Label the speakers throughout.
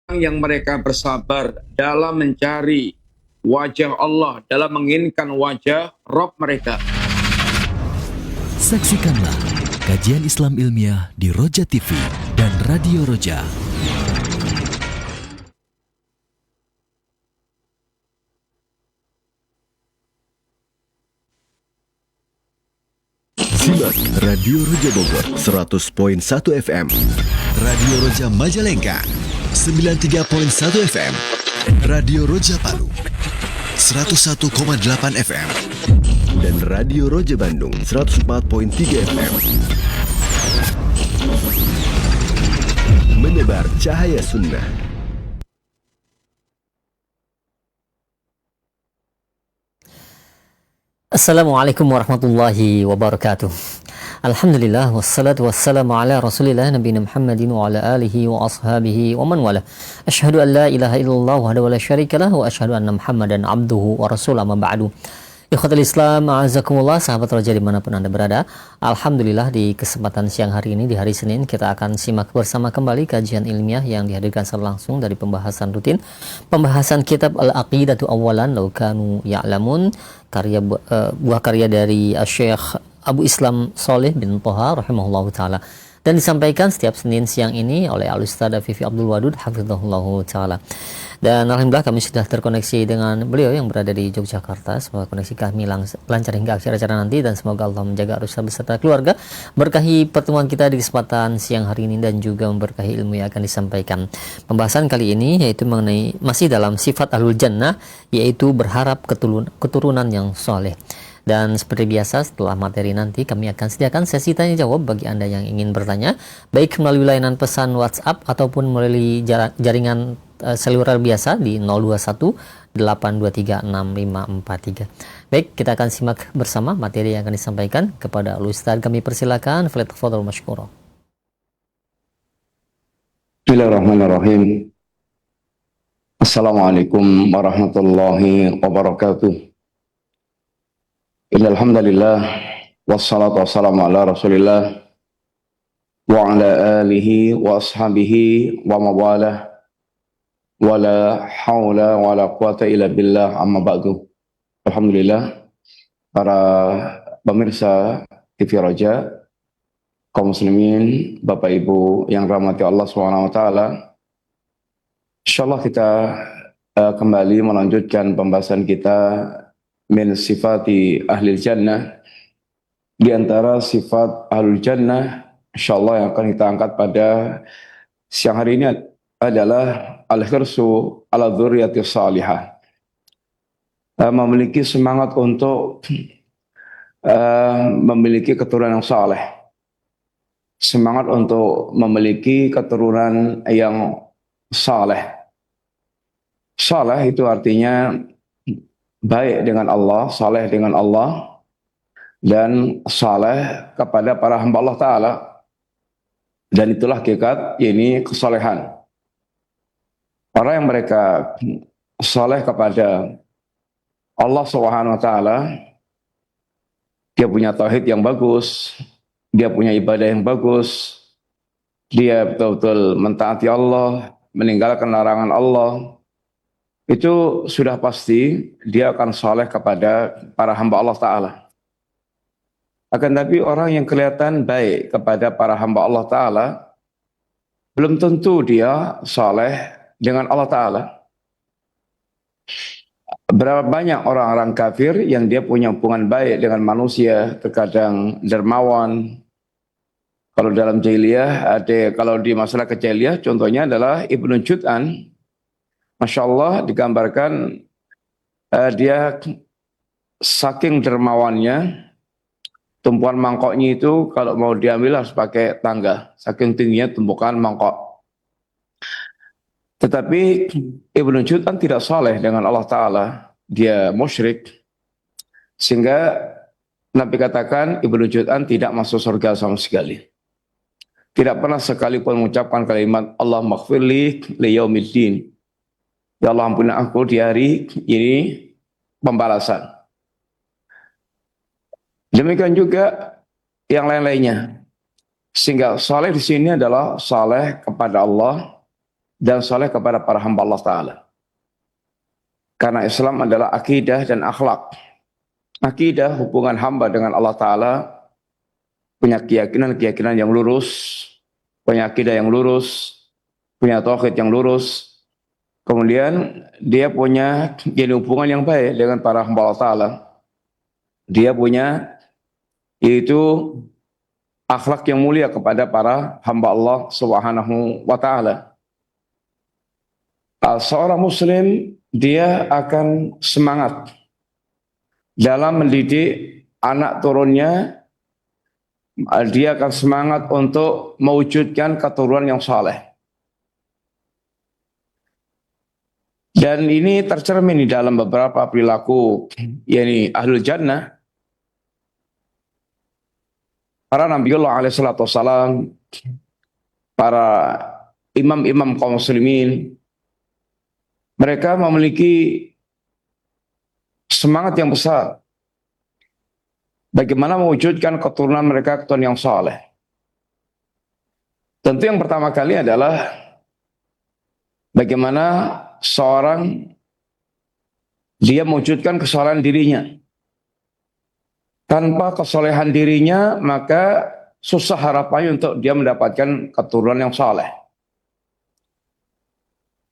Speaker 1: yang mereka bersabar dalam mencari wajah Allah, dalam menginginkan wajah Rabb mereka.
Speaker 2: Saksikanlah kajian Islam ilmiah di Roja TV dan Radio Roja. Simak Radio Roja Bogor 100.1 FM, Radio Roja Majalengka 93.1 FM, Radio Roja Palu 101,8 FM, dan Radio Roja Bandung 104.3 FM. Menebar cahaya sunnah.
Speaker 3: Assalamualaikum warahmatullahi wabarakatuh. Alhamdulillah wassalatu wassalamu ala Rasulillah nabiyina Muhammadin wa ala alihi wa ashabihi wa man wala. Asyhadu an la ilaha illallah wahdahu la syarikalah wa asyhadu anna Muhammadan abduhu wa rasuluh, amma ba'du. Ikhwatul Islam, a'azakumullah, sahabat Roja dimanapun Anda berada. Alhamdulillah, di kesempatan siang hari ini, di hari Senin, kita akan simak bersama kembali kajian ilmiah yang dihadirkan secara langsung dari pembahasan rutin, pembahasan kitab Al-Aqidatu Awwalan Law Kanu Ya'lamun, buah karya dari Syekh Abu Islam Sholeh bin Toha rahimahullahu ta'ala, dan disampaikan setiap Senin siang ini oleh Al-Ustaz Afifi Abdul Wadud hafizahullahu ta'ala. Dan alhamdulillah kami sudah terkoneksi dengan beliau yang berada di Yogyakarta. Semoga koneksi kami lancar hingga akhir acara nanti, dan semoga Allah menjaga Ustaz beserta keluarga, berkahi pertemuan kita di kesempatan siang hari ini, dan juga memberkahi ilmu yang akan disampaikan. Pembahasan kali ini yaitu mengenai masih dalam sifat ahlul jannah, yaitu berharap keturunan yang soleh. Dan seperti biasa, setelah materi nanti kami akan sediakan sesi tanya jawab bagi Anda yang ingin bertanya, baik melalui layanan pesan WhatsApp ataupun melalui jaringan seluler biasa di 021 823 6543. Baik, kita akan simak bersama materi yang akan disampaikan kepada Ustaz. Kami persilakan, falyatafadhal mashkura.
Speaker 1: Bismillahirrahmanirrahim. Assalamualaikum warahmatullahi wabarakatuh. Innal hamdalillah wassalatu wassalamu ala Rasulillah wa ala alihi wa ashabihi wa mawalah wala haula wala quwata illa billah, amma ba'du. Alhamdulillah, para pemirsa TV Roja, kaum muslimin, Bapak Ibu yang rahmati Allah Subhanahu wa taala. Insyaallah kita kembali melanjutkan pembahasan kita min sifati ahli jannah. Di antara sifat ahlul jannah, insyaallah yang akan kita angkat pada siang hari ini adalah al-hirsu ala dzurriyyati salihah. Memiliki semangat untuk memiliki keturunan yang saleh. Semangat untuk memiliki keturunan yang saleh. Saleh itu artinya baik dengan Allah, saleh dengan Allah, dan saleh kepada para hamba Allah Ta'ala. Dan itulah hakikat ini kesalehan. Orang yang mereka saleh kepada Allah Subhanahu wa taala, dia punya tauhid yang bagus, dia punya ibadah yang bagus, dia betul-betul mentaati Allah, meninggalkan larangan Allah. Itu sudah pasti dia akan saleh kepada para hamba Allah Ta'ala. Akan tapi orang yang kelihatan baik kepada para hamba Allah Ta'ala, belum tentu dia saleh dengan Allah Ta'ala. Berapa banyak orang-orang kafir yang dia punya hubungan baik dengan manusia, terkadang dermawan. Kalau dalam jahiliyah, kalau di masalah kejahiliyah, contohnya adalah Ibnu Jud'an. Masya Allah, digambarkan dia saking dermawannya, tumpuan mangkoknya itu kalau mau diambil harus pakai tangga, saking tingginya tumpukan mangkok. Tetapi Ibnu Jud'an tidak saleh dengan Allah Ta'ala, dia musyrik, sehingga Nabi katakan Ibnu Jud'an tidak masuk surga sama sekali. Tidak pernah sekalipun mengucapkan kalimat Allah maghfirli liyaumiddin, ya Allah ampuni aku di hari ini pembalasan. Demikian juga yang lain-lainnya. Sehingga saleh di sini adalah saleh kepada Allah, dan soleh kepada para hamba Allah Ta'ala. Karena Islam adalah akidah dan akhlak. Akidah, hubungan hamba dengan Allah Ta'ala, punya keyakinan yang lurus, punya akidah yang lurus, punya tauhid yang lurus. Kemudian dia punya hubungan yang baik dengan para hamba Allah Ta'ala. Dia punya yaitu akhlak yang mulia kepada para hamba Allah Subhanahu wa Ta'ala. Seorang muslim dia akan semangat dalam mendidik anak turunnya, dia akan semangat untuk mewujudkan keturunan yang saleh. Dan ini tercermin di dalam beberapa perilaku yakni ahlul jannah. Para Nabiullah alaihi salatu wassalam, para imam-imam kaum muslimin, mereka memiliki semangat yang besar bagaimana mewujudkan keturunan mereka keturunan yang saleh. Tentu yang pertama kali adalah bagaimana seorang dia mewujudkan kesalehan dirinya. Tanpa kesolehan dirinya, maka susah harapannya untuk dia mendapatkan keturunan yang saleh.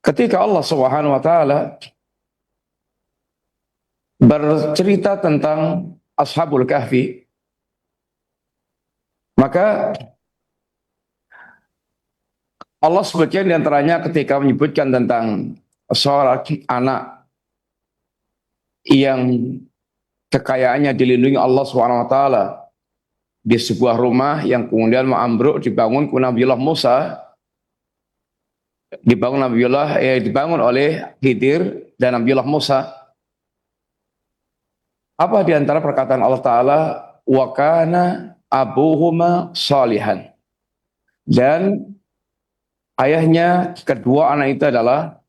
Speaker 1: Ketika Allah Subhanahu wa Ta'ala bercerita tentang Ashabul Kahfi, maka Allah sebutkan di antaranya ketika menyebutkan tentang seorang anak yang kekayaannya dilindungi Allah SWT di sebuah rumah yang kemudian ambruk dibangun oleh Nabiullah Musa, dibangun oleh Khidir dan Nabiullah Musa. Apa di antara perkataan Allah Ta'ala? Wa kana abuhuma salihan. Dan ayahnya kedua anak itu adalah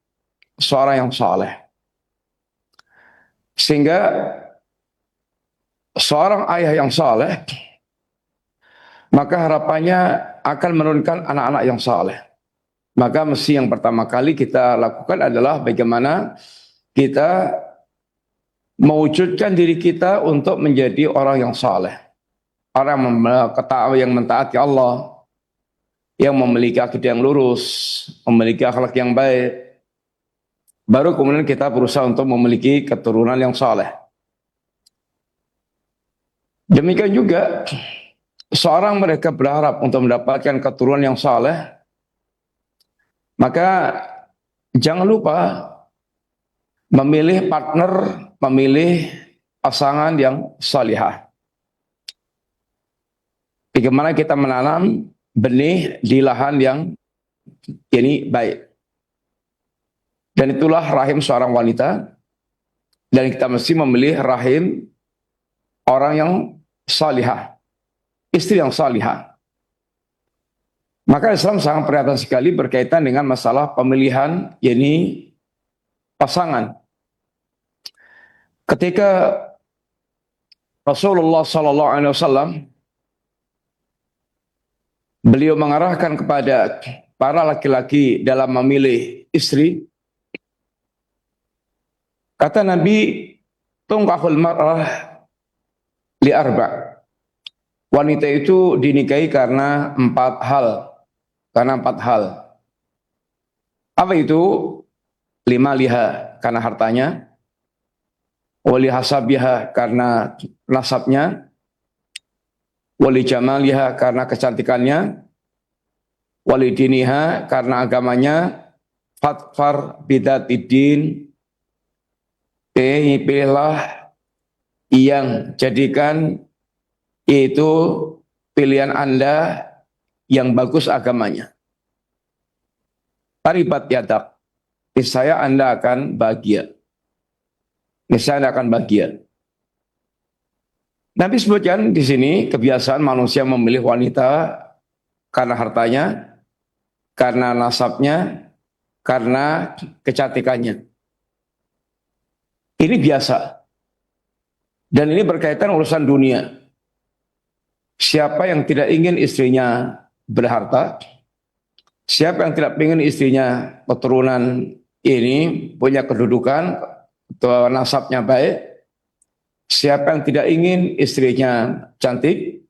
Speaker 1: seorang yang saleh. Sehingga seorang ayah yang saleh, maka harapannya akan menurunkan anak-anak yang saleh. Maka mesti yang pertama kali kita lakukan adalah bagaimana kita mewujudkan diri kita untuk menjadi orang yang saleh. Orang yang mentaati Allah, yang memiliki akidah yang lurus, memiliki akhlak yang baik. Baru kemudian kita berusaha untuk memiliki keturunan yang saleh. Demikian juga seorang mereka berharap untuk mendapatkan keturunan yang saleh, maka jangan lupa memilih partner, memilih pasangan yang salihah. Bagaimana kita menanam benih di lahan yang ini baik. Dan itulah rahim seorang wanita. Dan kita mesti memilih rahim orang yang salihah, istri yang salihah. Maka Islam sangat perhatian sekali berkaitan dengan masalah pemilihan yakni pasangan. Ketika Rasulullah SAW beliau mengarahkan kepada para laki-laki dalam memilih istri, kata Nabi, tungkahul mar'ah li arba'. Wanita itu dinikahi karena empat hal. Apa itu? Lima liha karena hartanya, wali hasabiha karena nasabnya, wali jamaliha karena kecantikannya, wali diniha karena agamanya, fatfar bidatidin, pilihlah yang jadikan itu pilihan Anda yang bagus agamanya. Taribat yadak, niscaya Anda akan bahagia. Niscaya Anda akan bahagia. Nabi sebutkan di sini kebiasaan manusia memilih wanita karena hartanya, karena nasabnya, karena kecantikannya. Ini biasa. Dan ini berkaitan urusan dunia. Siapa yang tidak ingin istrinya berharta? Siapa yang tidak ingin istrinya keturunan ini punya kedudukan atau nasabnya baik, siapa yang tidak ingin istrinya cantik,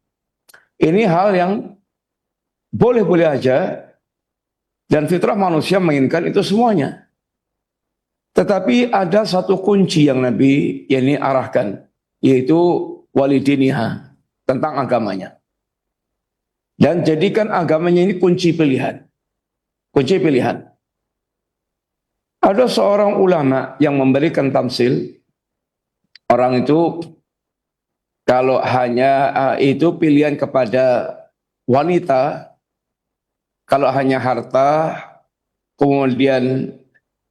Speaker 1: ini hal yang boleh-boleh aja dan fitrah manusia menginginkan itu semuanya. Tetapi ada satu kunci yang Nabi ini arahkan, yaitu walidiniha, tentang agamanya. Dan jadikan agamanya ini kunci pilihan. Kunci pilihan. Ada seorang ulama yang memberikan tamsil, orang itu kalau hanya itu pilihan kepada wanita, kalau hanya harta, kemudian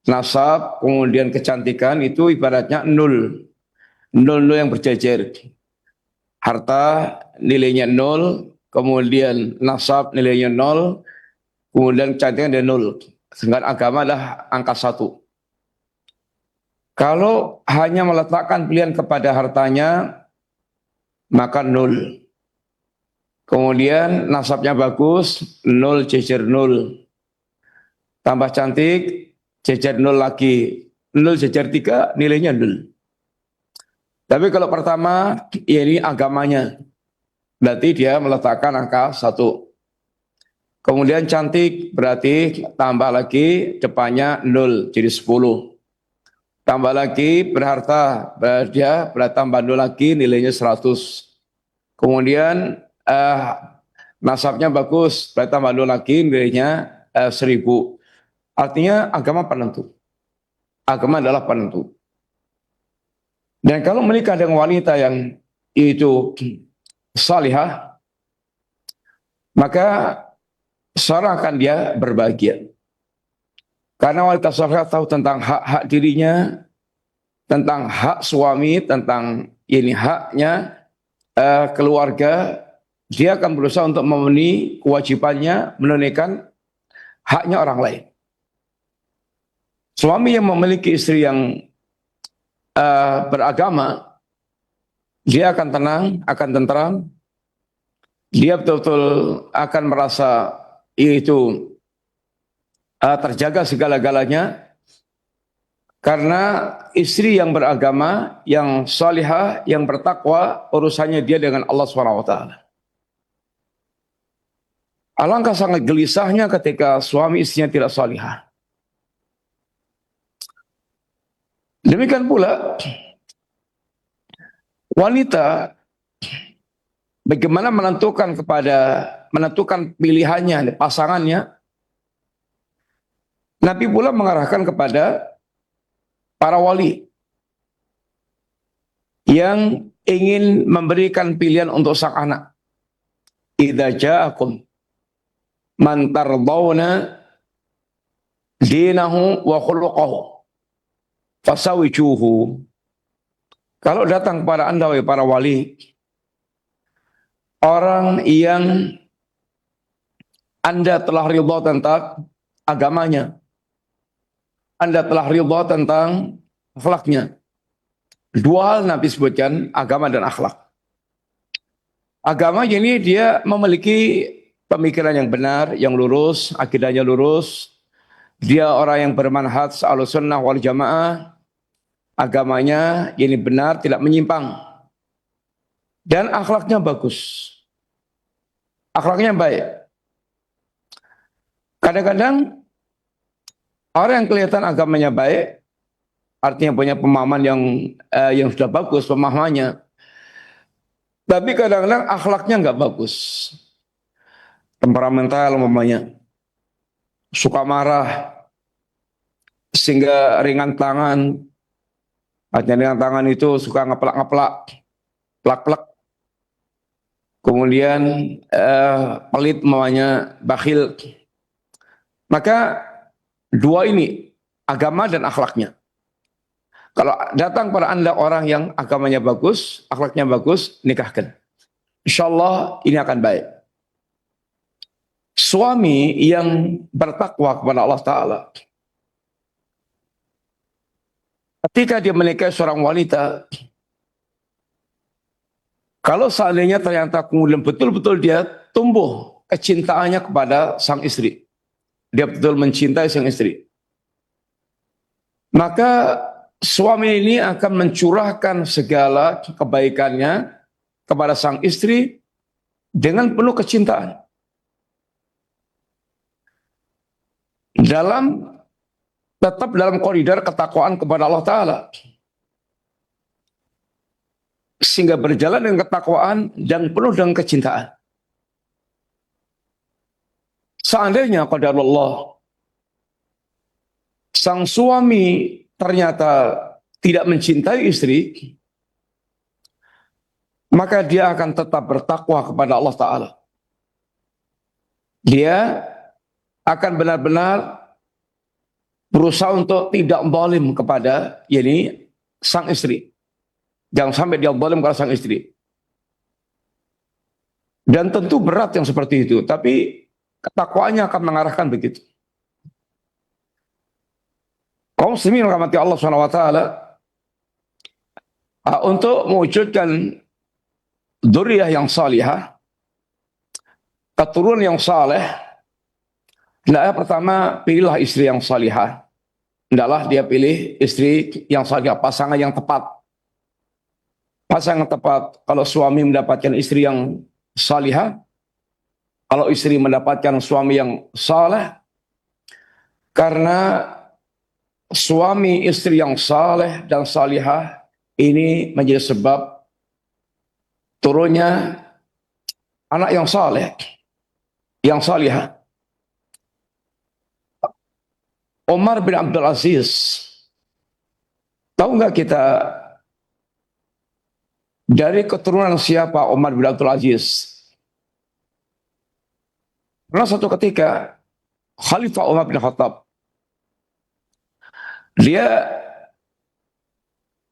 Speaker 1: nasab, kemudian kecantikan, itu ibaratnya nol. Nol yang berjejer. Harta nilainya nol, kemudian nasab nilainya nol, kemudian kecantikan ada nol. Sedangkan agama adalah angka 1. Kalau hanya meletakkan pilihan kepada hartanya, maka nol. Kemudian nasabnya bagus, nol jejer nol. Tambah cantik, jejer nol lagi. Nol jejer 3, nilainya nol. Tapi kalau pertama, ya ini agamanya. Berarti dia meletakkan angka 1. Kemudian cantik, berarti tambah lagi depannya 0, jadi 10. Tambah lagi berharta, berarti tambah 0 lagi, nilainya 100. Kemudian nasabnya bagus, berarti tambah 0 lagi, nilainya 1000. Artinya agama penentu. Agama adalah penentu. Dan kalau menikah dengan wanita yang itu salihah, maka seorang akan dia berbahagia. Karena wanita salihah tahu tentang hak-hak dirinya, tentang hak suami, tentang ini haknya keluarga. Dia akan berusaha untuk memenuhi kewajibannya, menunaikan haknya orang lain. Suami yang memiliki istri yang beragama, dia akan tenang, akan tentram. Dia betul-betul akan merasa itu terjaga segala-galanya. Karena istri yang beragama, yang salihah, yang bertakwa, urusannya dia dengan Allah SWT. Alangkah sangat gelisahnya ketika suami istrinya tidak salihah. Demikian pula wanita bagaimana menentukan pilihannya, pasangannya. Nabi pula mengarahkan kepada para wali yang ingin memberikan pilihan untuk sang anak. Idza ja'akum man tardawna dinahu wa khuluquhu fasawijuhu. Kalau datang kepada Anda wahai para wali, orang yang Anda telah ridha tentang agamanya, Anda telah ridha tentang akhlaknya. 2 hal Nabi sebutkan, agama dan akhlak. Agama ini dia memiliki pemikiran yang benar, yang lurus, akidahnya lurus. Dia orang yang bermanhaj Ahlussunnah wal Jamaah. Agamanya ini benar, tidak menyimpang. Dan akhlaknya bagus. Akhlaknya baik. Kadang-kadang orang yang kelihatan agamanya baik, artinya punya pemahaman yang sudah bagus pemahamannya. Tapi kadang-kadang akhlaknya nggak bagus. Temperamental umpamanya. Suka marah. Sehingga ringan tangan. Artinya ringan tangan itu suka ngeplak-ngeplak. Plak-plak. Kemudian pelit umpamanya, bakhil. Maka 2 ini, agama dan akhlaknya. Kalau datang pada Anda orang yang agamanya bagus, akhlaknya bagus, nikahkan. InsyaAllah ini akan baik. Suami yang bertakwa kepada Allah Ta'ala, ketika dia menikahi seorang wanita, kalau seandainya ternyata kemudian betul-betul dia tumbuh kecintaannya kepada sang istri, dia betul mencintai sang istri, maka suami ini akan mencurahkan segala kebaikannya kepada sang istri dengan penuh kecintaan. Tetap dalam koridor ketakwaan kepada Allah Ta'ala. Sehingga berjalan dengan ketakwaan dan penuh dengan kecintaan. Seandainya qadarullah sang suami ternyata tidak mencintai istri, maka dia akan tetap bertakwa kepada Allah Ta'ala. Dia akan benar-benar berusaha untuk tidak zalim kepada sang istri. Jangan sampai dia zalim kepada sang istri. Dan tentu berat yang seperti itu, tapi ketakwaannya akan mengarahkan begitu. Kaum muslimin rahmati Allah SWT, untuk mewujudkan dzurriyyah yang salihah, keturunan yang saleh, hendaknya pertama pilihlah istri yang salihah. Hendaklah dia pilih istri yang salihah, pasangan yang tepat. Pasangan yang tepat. Kalau suami mendapatkan istri yang salihah, kalau istri mendapatkan suami yang saleh, karena suami istri yang saleh dan salihah ini menjadi sebab turunnya anak yang saleh, yang salihah. Umar bin Abdul Aziz, tahu nggak kita dari keturunan siapa Umar bin Abdul Aziz? Pernah satu ketika Khalifah Umar bin Khattab, dia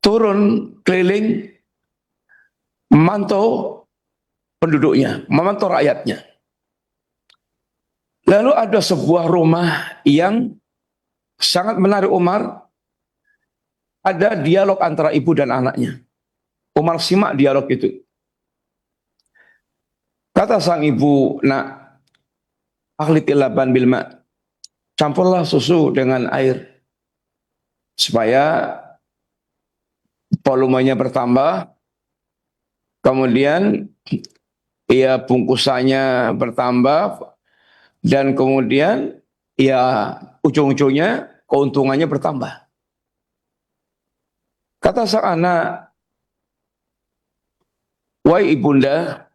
Speaker 1: turun keliling memantau penduduknya, memantau rakyatnya. Lalu ada sebuah rumah yang sangat menarik Umar. Ada dialog antara ibu dan anaknya. Umar simak dialog itu. Kata sang ibu, "Nak, akhlitil laban bil ma', campurlah susu dengan air supaya volumenya bertambah, kemudian bungkusannya bertambah, dan kemudian ujung-ujungnya keuntungannya bertambah." Kata sang anak, "Wahai ibunda,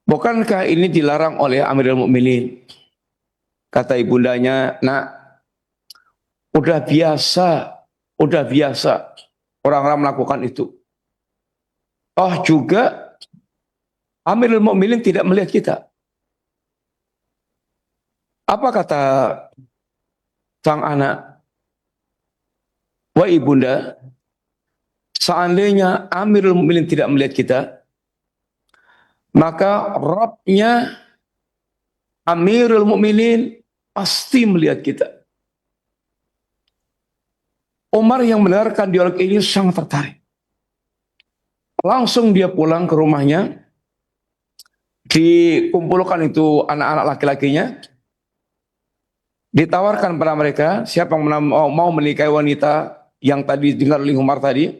Speaker 1: bukankah ini dilarang oleh Amirul Mukminin?" Kata ibundanya, "Nak, udah biasa orang-orang melakukan itu. Oh juga Amirul Mukminin tidak melihat kita." Apa kata sang anak? "Wahai ibunda, seandainya Amirul Mukminin tidak melihat kita, maka Rabbnya Amirul Mukminin pasti melihat kita." Umar yang mendengarkan dialog ini sangat tertarik. Langsung dia pulang ke rumahnya, dikumpulkan itu anak-anak laki-lakinya, ditawarkan pada mereka, siapa yang mau menikahi wanita yang tadi dengar oleh Umar tadi.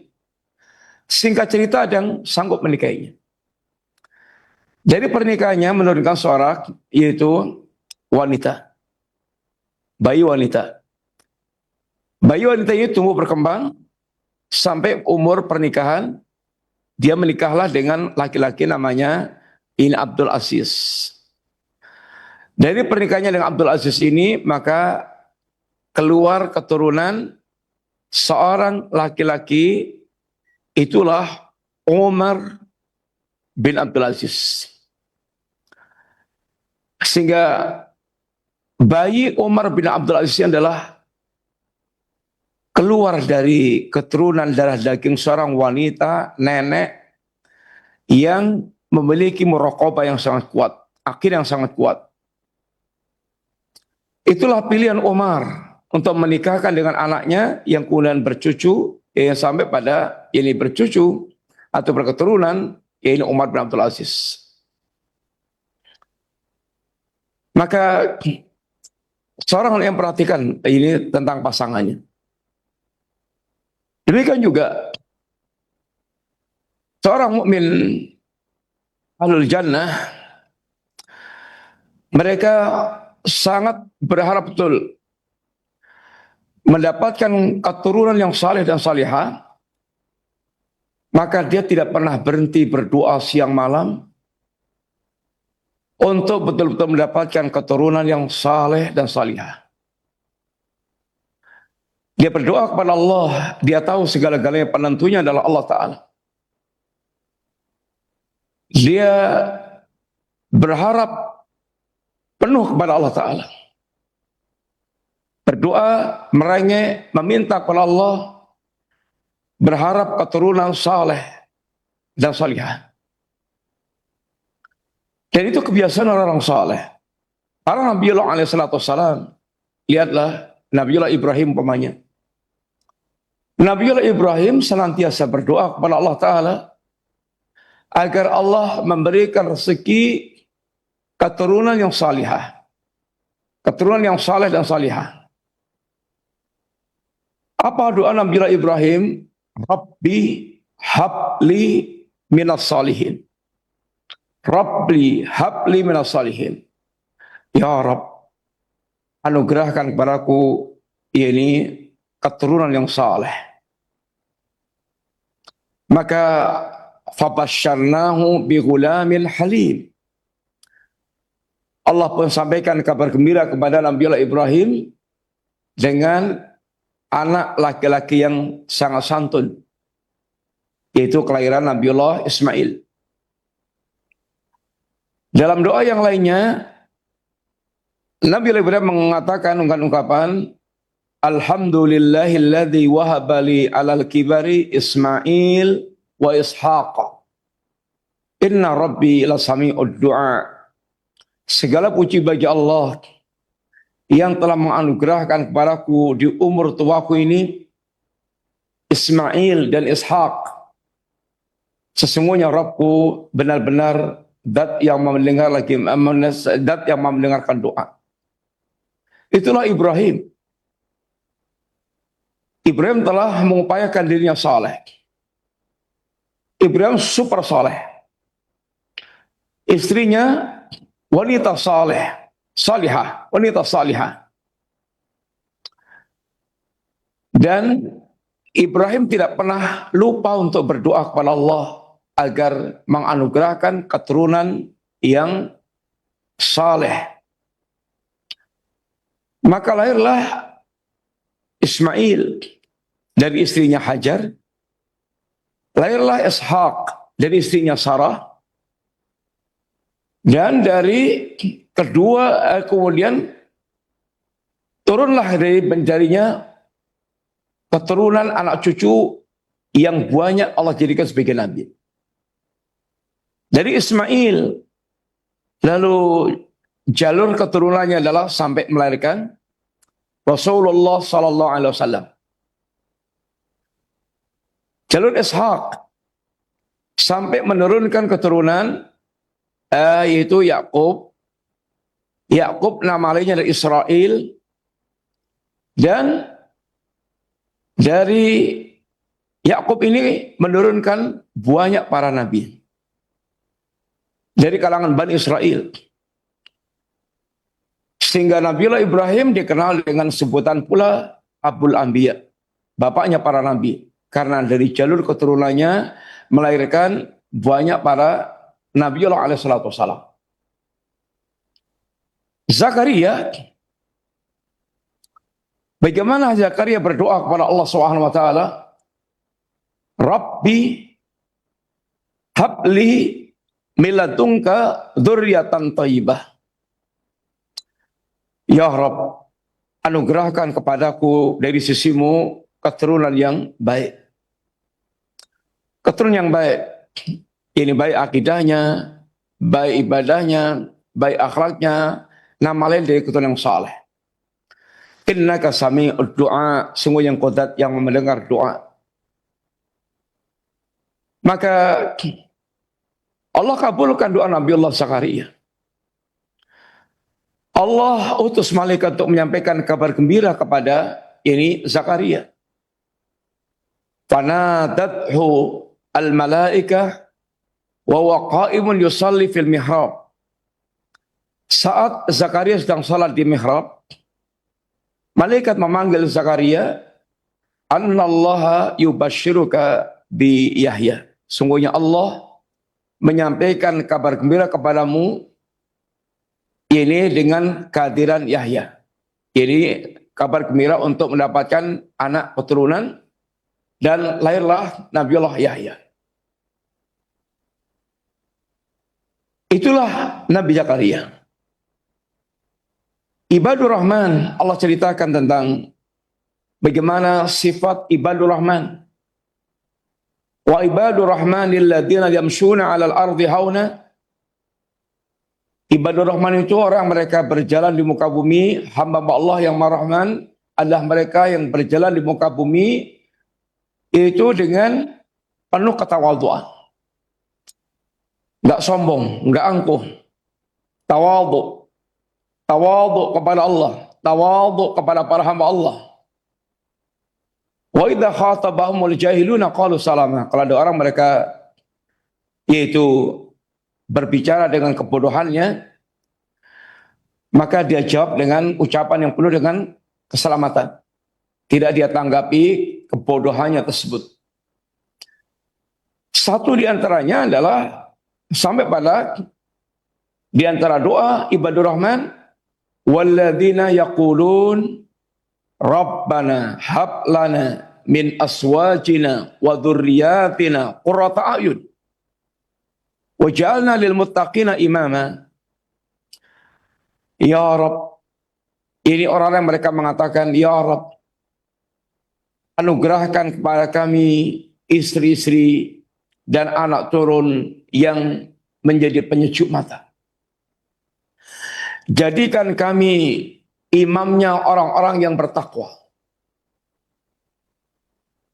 Speaker 1: Singkat cerita, ada yang sanggup menikahinya. Jadi pernikahannya menurunkan seorang, yaitu wanita, bayi wanita. Bayi wanita ini tumbuh berkembang sampai umur pernikahan, dia menikahlah dengan laki-laki namanya Abdul Aziz. Dari pernikahannya dengan Abdul Aziz ini, maka keluar keturunan seorang laki-laki, itulah Umar bin Abdul Aziz. Sehingga bayi Umar bin Abdul Aziz adalah keluar dari keturunan darah daging seorang wanita, nenek, yang memiliki muraqabah yang sangat kuat, akid yang sangat kuat. Itulah pilihan Umar untuk menikahkan dengan anaknya yang kemudian bercucu, yang sampai pada ini bercucu atau berketurunan, yaitu Umar bin Abdul Aziz. Maka seorang yang perhatikan ini tentang pasangannya. Demikian juga seorang mukmin ahlul jannah, mereka sangat berharap betul mendapatkan keturunan yang saleh dan salihah, maka dia tidak pernah berhenti berdoa siang malam untuk betul-betul mendapatkan keturunan yang saleh dan salihah. Dia berdoa kepada Allah, dia tahu segala-galanya penentunya adalah Allah Ta'ala. Dia berharap penuh kepada Allah Ta'ala. Berdoa, merengek, meminta kepada Allah, berharap keturunan saleh dan salihah. Dan itu kebiasaan orang-orang saleh. Para Nabiullah alaihissalam, lihatlah Nabiullah Ibrahim umpamanya. Nabiullah Ibrahim senantiasa berdoa kepada Allah Ta'ala agar Allah memberikan rezeki keturunan yang salihah, keturunan yang saleh dan salihah. Apa doa Nabiullah Ibrahim? Rabbi habli minas salihin. Rabbi habli minas salihin. Ya Rabb, anugerahkan kepadaku ini keturunan yang saleh. Maka fabasyarnahu bi ghulamin halim. Allah pun sampaikan kabar gembira kepada Nabiullah Ibrahim dengan anak laki-laki yang sangat santun, yaitu kelahiran Nabiullah Ismail. Dalam doa yang lainnya, Nabiullah Ibrahim mengatakan ungkapan Alhamdulillahilladzi wahabali alal kibari Ismail wa Ishaq. Inna Rabbi lasami'ud du'a. Segala puji bagi Allah yang telah menganugerahkan kepadaku di umur tuaku ini Ismail dan Ishaq. Sesungguhnya Rabbku benar-benar dat yang mendengarkan doa. Itulah Ibrahim. Ibrahim telah mengupayakan dirinya saleh. Ibrahim super saleh. Istrinya wanita saleh, salihah, wanita salihah. Dan Ibrahim tidak pernah lupa untuk berdoa kepada Allah agar menganugerahkan keturunan yang saleh. Maka lahirlah Ismail dari istrinya Hajar, lahirlah Ishaq dari istrinya Sarah, dan dari kedua kemudian turunlah dari jarinya keturunan anak cucu yang banyak Allah jadikan sebagai nabi. Dari Ismail, lalu jalur keturunannya adalah sampai melahirkan Rasulullah Sallallahu Alaihi Wasallam. Jalur Ishaq sampai menurunkan keturunan yaitu Yakub. Yakub nama lainnya adalah Israel, dan dari Yakub ini menurunkan banyak para nabi dari kalangan Bani Israel, sehingga Nabiullah Ibrahim dikenal dengan sebutan pula Abul Anbiya, bapaknya para nabi, karena dari jalur keturunannya melahirkan banyak para Nabiullah alaihissalatu wassalam. Zakaria, bagaimana Zakaria berdoa kepada Allah Subhanahu wa taala? Rabbi habli miladunka dzurriatan thayyibah. Ya Rabb, anugerahkan kepadaku dari sisimu keturunan yang baik. Keturunan yang baik. Ini baik akidahnya, baik ibadahnya, baik akhlaknya, nama lain dari keturunan yang saleh. Innaka sami'ud du'a, sungguh yang qudrat yang mendengar doa. Maka Allah kabulkan doa Nabiullah Zakaria. Allah utus malaikat untuk menyampaikan kabar gembira kepada ini Zakaria. Fanadathu al-malaikah wa huwa qa'imun yusalli fil mihrab. Saat Zakaria sedang salat di mihrab, malaikat memanggil Zakaria, "Annallaha yubashshiruka bi Yahya." Sungguhnya Allah menyampaikan kabar gembira kepadamu ini dengan kehadiran Yahya. Ini kabar gembira untuk mendapatkan anak keturunan dan lahirlah Nabiullah Yahya. Itulah Nabi Zakaria. Ibadur Rahman, Allah ceritakan tentang bagaimana sifat Ibadur Rahman. Wa ibadur rahmanil ladzina yamshuna 'alal ardi hauna. Ibadur Rahman itu orang mereka berjalan di muka bumi, hamba Allah yang Maha Rahman adalah mereka yang berjalan di muka bumi itu dengan penuh ketawaduan. Enggak sombong, enggak angkuh. Tawadhu. Tawadhu kepada Allah, tawadhu kepada para hamba Allah. Wa idza khatabahumul jahiluna qalu salama. Kalau ada orang mereka yaitu berbicara dengan kebodohannya, maka dia jawab dengan ucapan yang penuh dengan keselamatan. Tidak dia tanggapi kebodohannya tersebut. Satu di antaranya adalah sampai pada di antara doa Ibadur Rahman, walladzina yaqulun Rabbana hab lana min aswajina wa dzurriyyatina qurrata a'yun waj'alna lil muttaqina imama. Ya Rabb, ini orang yang mereka mengatakan, Ya Rabb, anugerahkan kepada kami istri-istri dan anak turun yang menjadi penyejuk mata. Jadikan kami imamnya orang-orang yang bertakwa.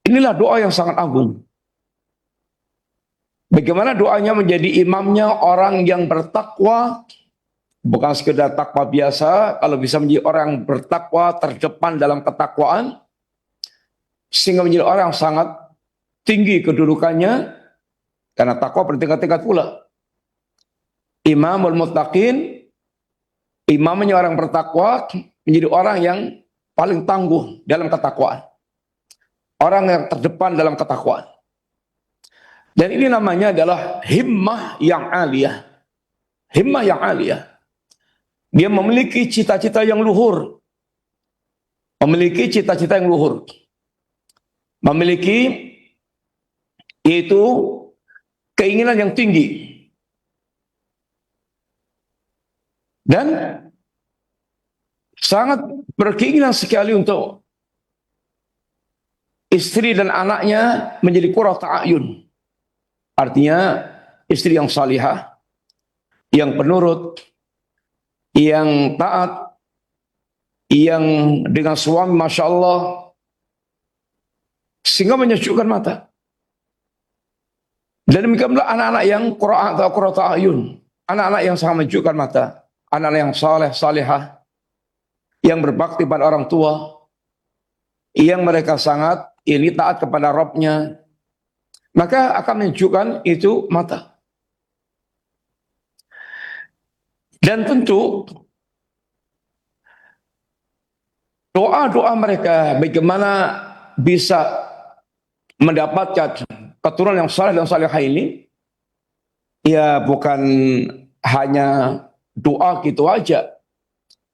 Speaker 1: Inilah doa yang sangat agung. Bagaimana doanya menjadi imamnya orang yang bertakwa, bukan sekedar takwa biasa, kalau bisa menjadi orang yang bertakwa terdepan dalam ketakwaan, sehingga menjadi orang yang sangat tinggi kedudukannya, karena takwa bertingkat-tingkat pula. Imamul muttaqin, imamnya orang bertakwa, menjadi orang yang paling tangguh dalam ketakwaan. Orang yang terdepan dalam ketakwaan. Dan ini namanya adalah himmah yang aliyah. Himmah yang aliyah. Dia memiliki cita-cita yang luhur. Memiliki cita-cita yang luhur. Memiliki yaitu keinginan yang tinggi. Dan sangat berkeinginan sekali untuk istri dan anaknya menjadi qurrata a'yun. Artinya istri yang salihah, yang penurut, yang taat, yang dengan suami Masya Allah, sehingga menyejukkan mata. Dan demikianlah anak-anak yang qurrata a'yun, anak-anak yang sangat menyejukkan mata, anak-anak yang saleh, salihah, yang berbakti pada orang tua, yang mereka sangat ini taat kepada Rabbnya, maka akan menunjukkan itu mata. Dan tentu doa-doa mereka bagaimana bisa mendapatkan keturunan yang saleh dan salihah ini, ya bukan hanya doa gitu aja,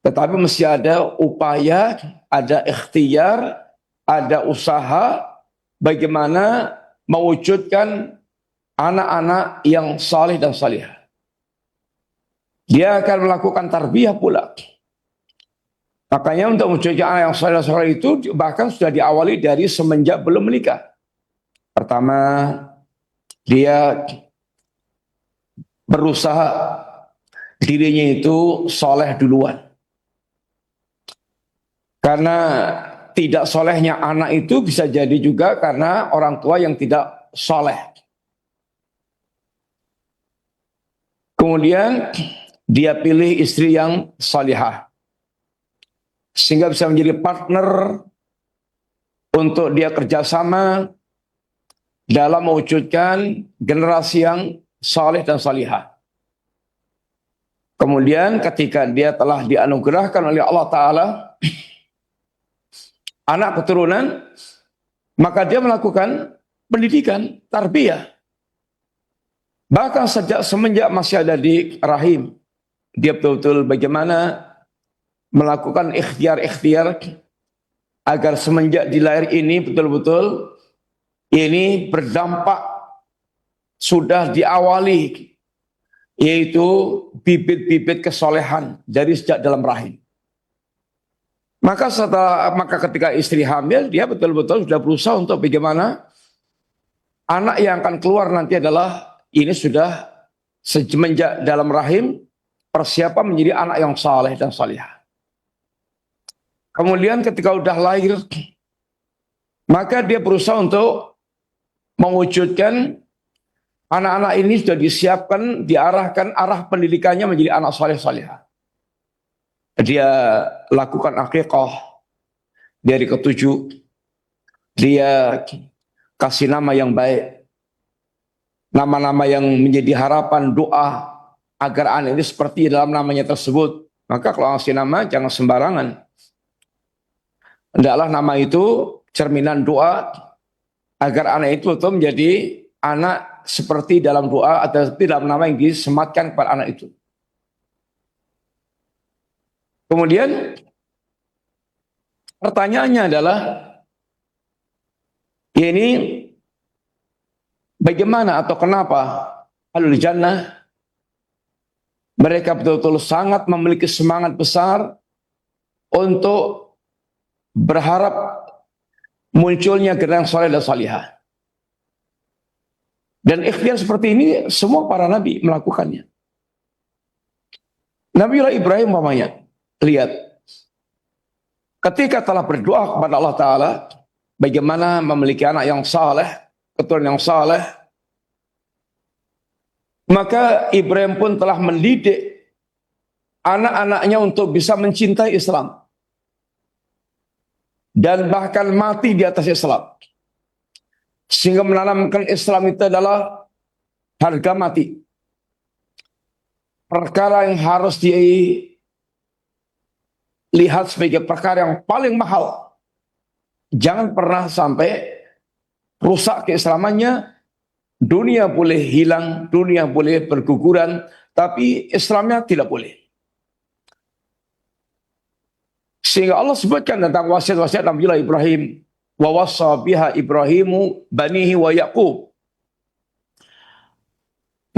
Speaker 1: tetapi mesti ada upaya, ada ikhtiar, ada usaha bagaimana mewujudkan anak-anak yang saleh dan salihah. Dia akan melakukan tarbiyah pula. Makanya untuk mewujudkan anak yang saleh dan salihah itu bahkan sudah diawali dari semenjak belum menikah. Pertama, dia berusaha dirinya itu saleh duluan. Karena tidak solehnya anak itu bisa jadi juga karena orang tua yang tidak soleh. Kemudian dia pilih istri yang salihah, sehingga bisa menjadi partner untuk dia kerjasama dalam mewujudkan generasi yang saleh dan salihah. Kemudian ketika dia telah dianugerahkan oleh Allah Ta'ala anak keturunan, maka dia melakukan pendidikan, tarbiyah. Bahkan semenjak masih ada di rahim, dia betul-betul bagaimana melakukan ikhtiar-ikhtiar agar semenjak di lahir ini betul-betul ini berdampak, sudah diawali, yaitu bibit-bibit kesolehan dari sejak dalam rahim. Maka ketika istri hamil, dia betul-betul sudah berusaha untuk bagaimana anak yang akan keluar nanti adalah ini sudah semenjak dalam rahim persiapan menjadi anak yang saleh dan salihah. Kemudian ketika sudah lahir, maka dia berusaha untuk mewujudkan anak-anak ini sudah disiapkan, diarahkan arah pendidikannya menjadi anak saleh salihah. Dia lakukan akikah di hari ke-7. Dia kasih nama yang baik, nama-nama yang menjadi harapan doa agar anak ini seperti dalam namanya tersebut. Maka kalau ngasih nama jangan sembarangan. Hendaklah nama itu cerminan doa agar anak itu betul menjadi anak seperti dalam doa atau dalam nama yang disematkan kepada anak itu. Kemudian pertanyaannya adalah ini bagaimana atau kenapa Ahlul Jannah mereka betul-betul sangat memiliki semangat besar untuk berharap munculnya generasi saleh dan salihah. Dan ikhtiar seperti ini semua para nabi melakukannya. Nabiullah Ibrahim umpamanya, lihat, ketika telah berdoa kepada Allah Ta'ala bagaimana memiliki anak yang saleh, keturunan yang saleh, maka Ibrahim pun telah mendidik anak-anaknya untuk bisa mencintai Islam dan bahkan mati di atas Islam, sehingga menanamkan Islam itu adalah harga mati, perkara yang harus dilihat sebagai perkara yang paling mahal. Jangan pernah sampai rusak keislamannya. Dunia boleh hilang, dunia boleh berguguran, tapi Islamnya tidak boleh. Sehingga Allah sebutkan tentang wasiat-wasiat Nabiullah Ibrahim, wa wassa biha Ibrahimu banihi wa Yaqub.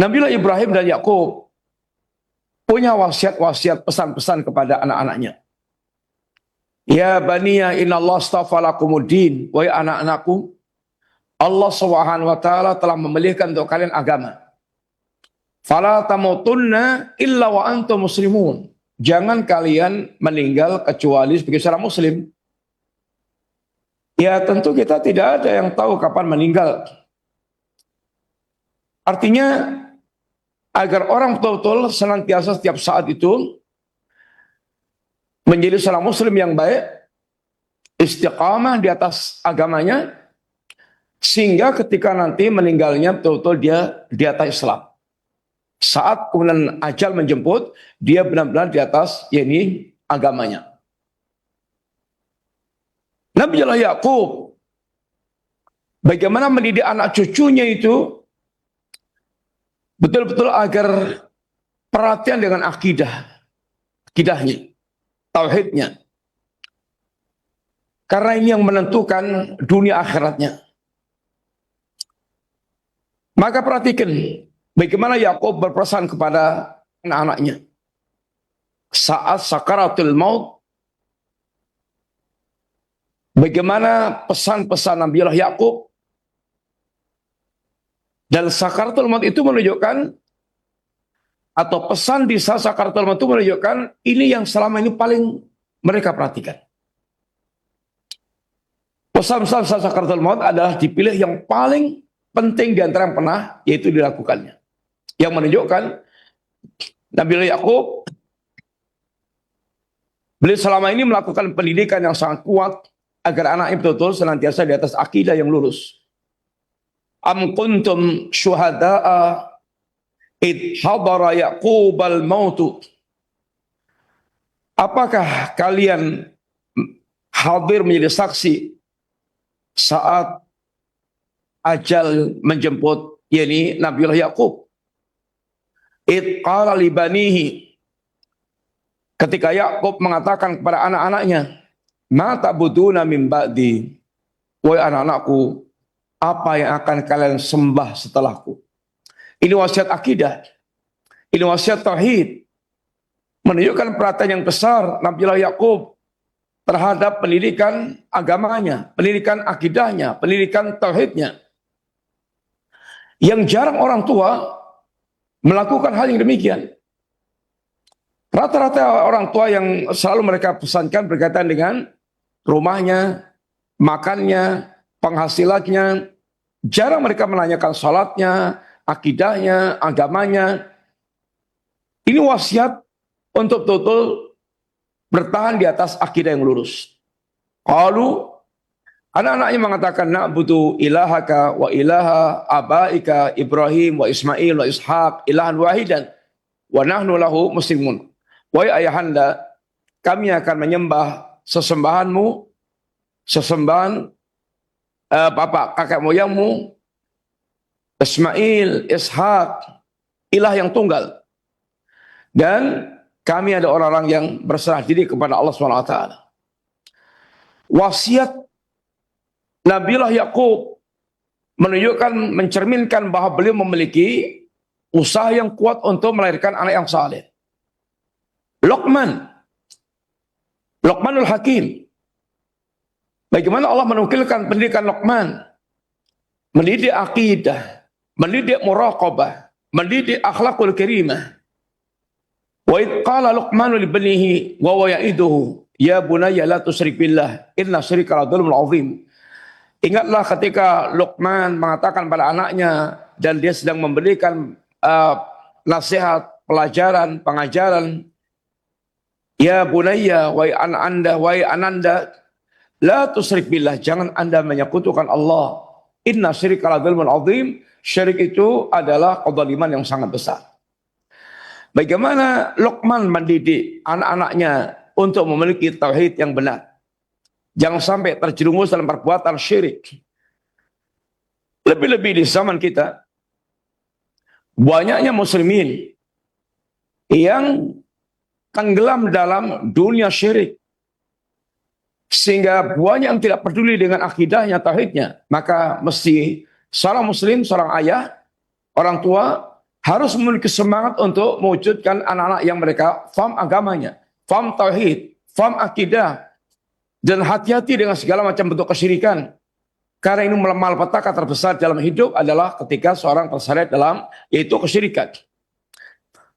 Speaker 1: Nabiullah Ibrahim dan Yaqub punya wasiat-wasiat, pesan-pesan kepada anak-anaknya. Ya baniya innallaha astafa lakumuddin, wahai anak-anakku, Allah Subhanahu wa taala telah memilihkan untuk kalian agama. Fala tamutunna illa wa antum muslimun. Jangan kalian meninggal kecuali sebagai seorang muslim. Ya tentu kita tidak ada yang tahu kapan meninggal. Artinya agar orang betul-betul senantiasa setiap saat itu menjadi seorang muslim yang baik, istiqamah di atas agamanya, sehingga ketika nanti meninggalnya betul-betul dia di atas Islam. Saat kemudian ajal menjemput, dia benar-benar di atas yakni agamanya. Nabiullah Yaqub bagaimana mendidik anak cucunya itu betul-betul agar perhatian dengan akidahnya, tauhidnya. Karena ini yang menentukan dunia akhiratnya. Maka perhatikan bagaimana Yakub berpesan kepada anak-anaknya. Saat sakaratul maut, bagaimana pesan-pesan Nabiullah Yakub. Dan sakaratul maut itu menunjukkan, atau pesan di saat sakaratul maut itu menunjukkan, ini yang selama ini paling mereka perhatikan. Pesan-pesan saat sakaratul maut adalah dipilih yang paling penting di antara yang pernah yaitu dilakukannya. Yang menunjukkan Nabi Yakub, beliau selama ini melakukan pendidikan yang sangat kuat agar anaknya betul-betul senantiasa di atas akidah yang lurus. Am kuntum syuhada'a id hadara Yaqubal mautu. Apakah kalian hadir menjadi saksi saat ajal menjemput, yakni Nabiullah Yakub? Id qala li banihi, ketika Yakub mengatakan kepada anak-anaknya, ma ta'buduna min ba'di, wahai anak-anakku, apa yang akan kalian sembah setelahku? Ini wasiat akidah, ini wasiat tauhid, menunjukkan perhatian yang besar Nabiullah Yakub terhadap pendidikan agamanya, pendidikan akidahnya, pendidikan tauhidnya. Yang jarang orang tua melakukan hal yang demikian. Rata-rata orang tua yang selalu mereka pesankan berkaitan dengan rumahnya, makannya, penghasilannya, jarang mereka menanyakan salatnya, akidahnya, agamanya. Ini wasiat untuk betul-betul bertahan di atas akidah yang lurus. Qalu, anak-anaknya mengatakan, na'budu ilahaka wa ilaha abaika Ibrahim wa Ismail wa Ishaq ilahan wahidan wa nahnu lahu muslimun. Wahai ayahanda, kami akan menyembah sesembahanmu, sesembahan bapak kakek moyangmu, Ismail, Ishaq, ilah yang tunggal. Dan kami ada orang-orang yang berserah diri kepada Allah SWT. Wasiat Nabiullah Yakub menunjukkan, mencerminkan bahwa beliau memiliki usaha yang kuat untuk melahirkan anak yang saleh. Luqmanul Hakim. Bagaimana Allah menukilkan pendidikan Luqman? Mendidik akidah, mendidik muraqabah, mendidik akhlakul karimah. Wa idh qala Luqmanu li banihi wa huwa ya'iduhu ya bunayya la tusyrik billah inna syirka la dzulmun 'adzim. Ingatlah ketika Luqman mengatakan pada anaknya dan dia sedang memberikan nasihat, pelajaran, pengajaran. Ya bunayya, wahai anda, wahai ananda, la tusyrik billah, jangan anda menyekutukan Allah. Inna syirka la dzulmun 'adzim. Syirik itu adalah kezaliman yang sangat besar. Bagaimana Luqman mendidik anak-anaknya untuk memiliki tauhid yang benar. Jangan sampai terjerumus dalam perbuatan syirik. Lebih-lebih di zaman kita, banyaknya muslimin yang tenggelam dalam dunia syirik. Sehingga banyak yang tidak peduli dengan akidahnya, tauhidnya. Maka mesti seorang muslim, seorang ayah, orang tua harus memiliki semangat untuk mewujudkan anak-anak yang mereka faham agamanya, faham tauhid, faham akidah, dan hati-hati dengan segala macam bentuk kesyirikan. Karena ini malapetaka terbesar dalam hidup adalah ketika seorang terseret dalam yaitu kesyirikan.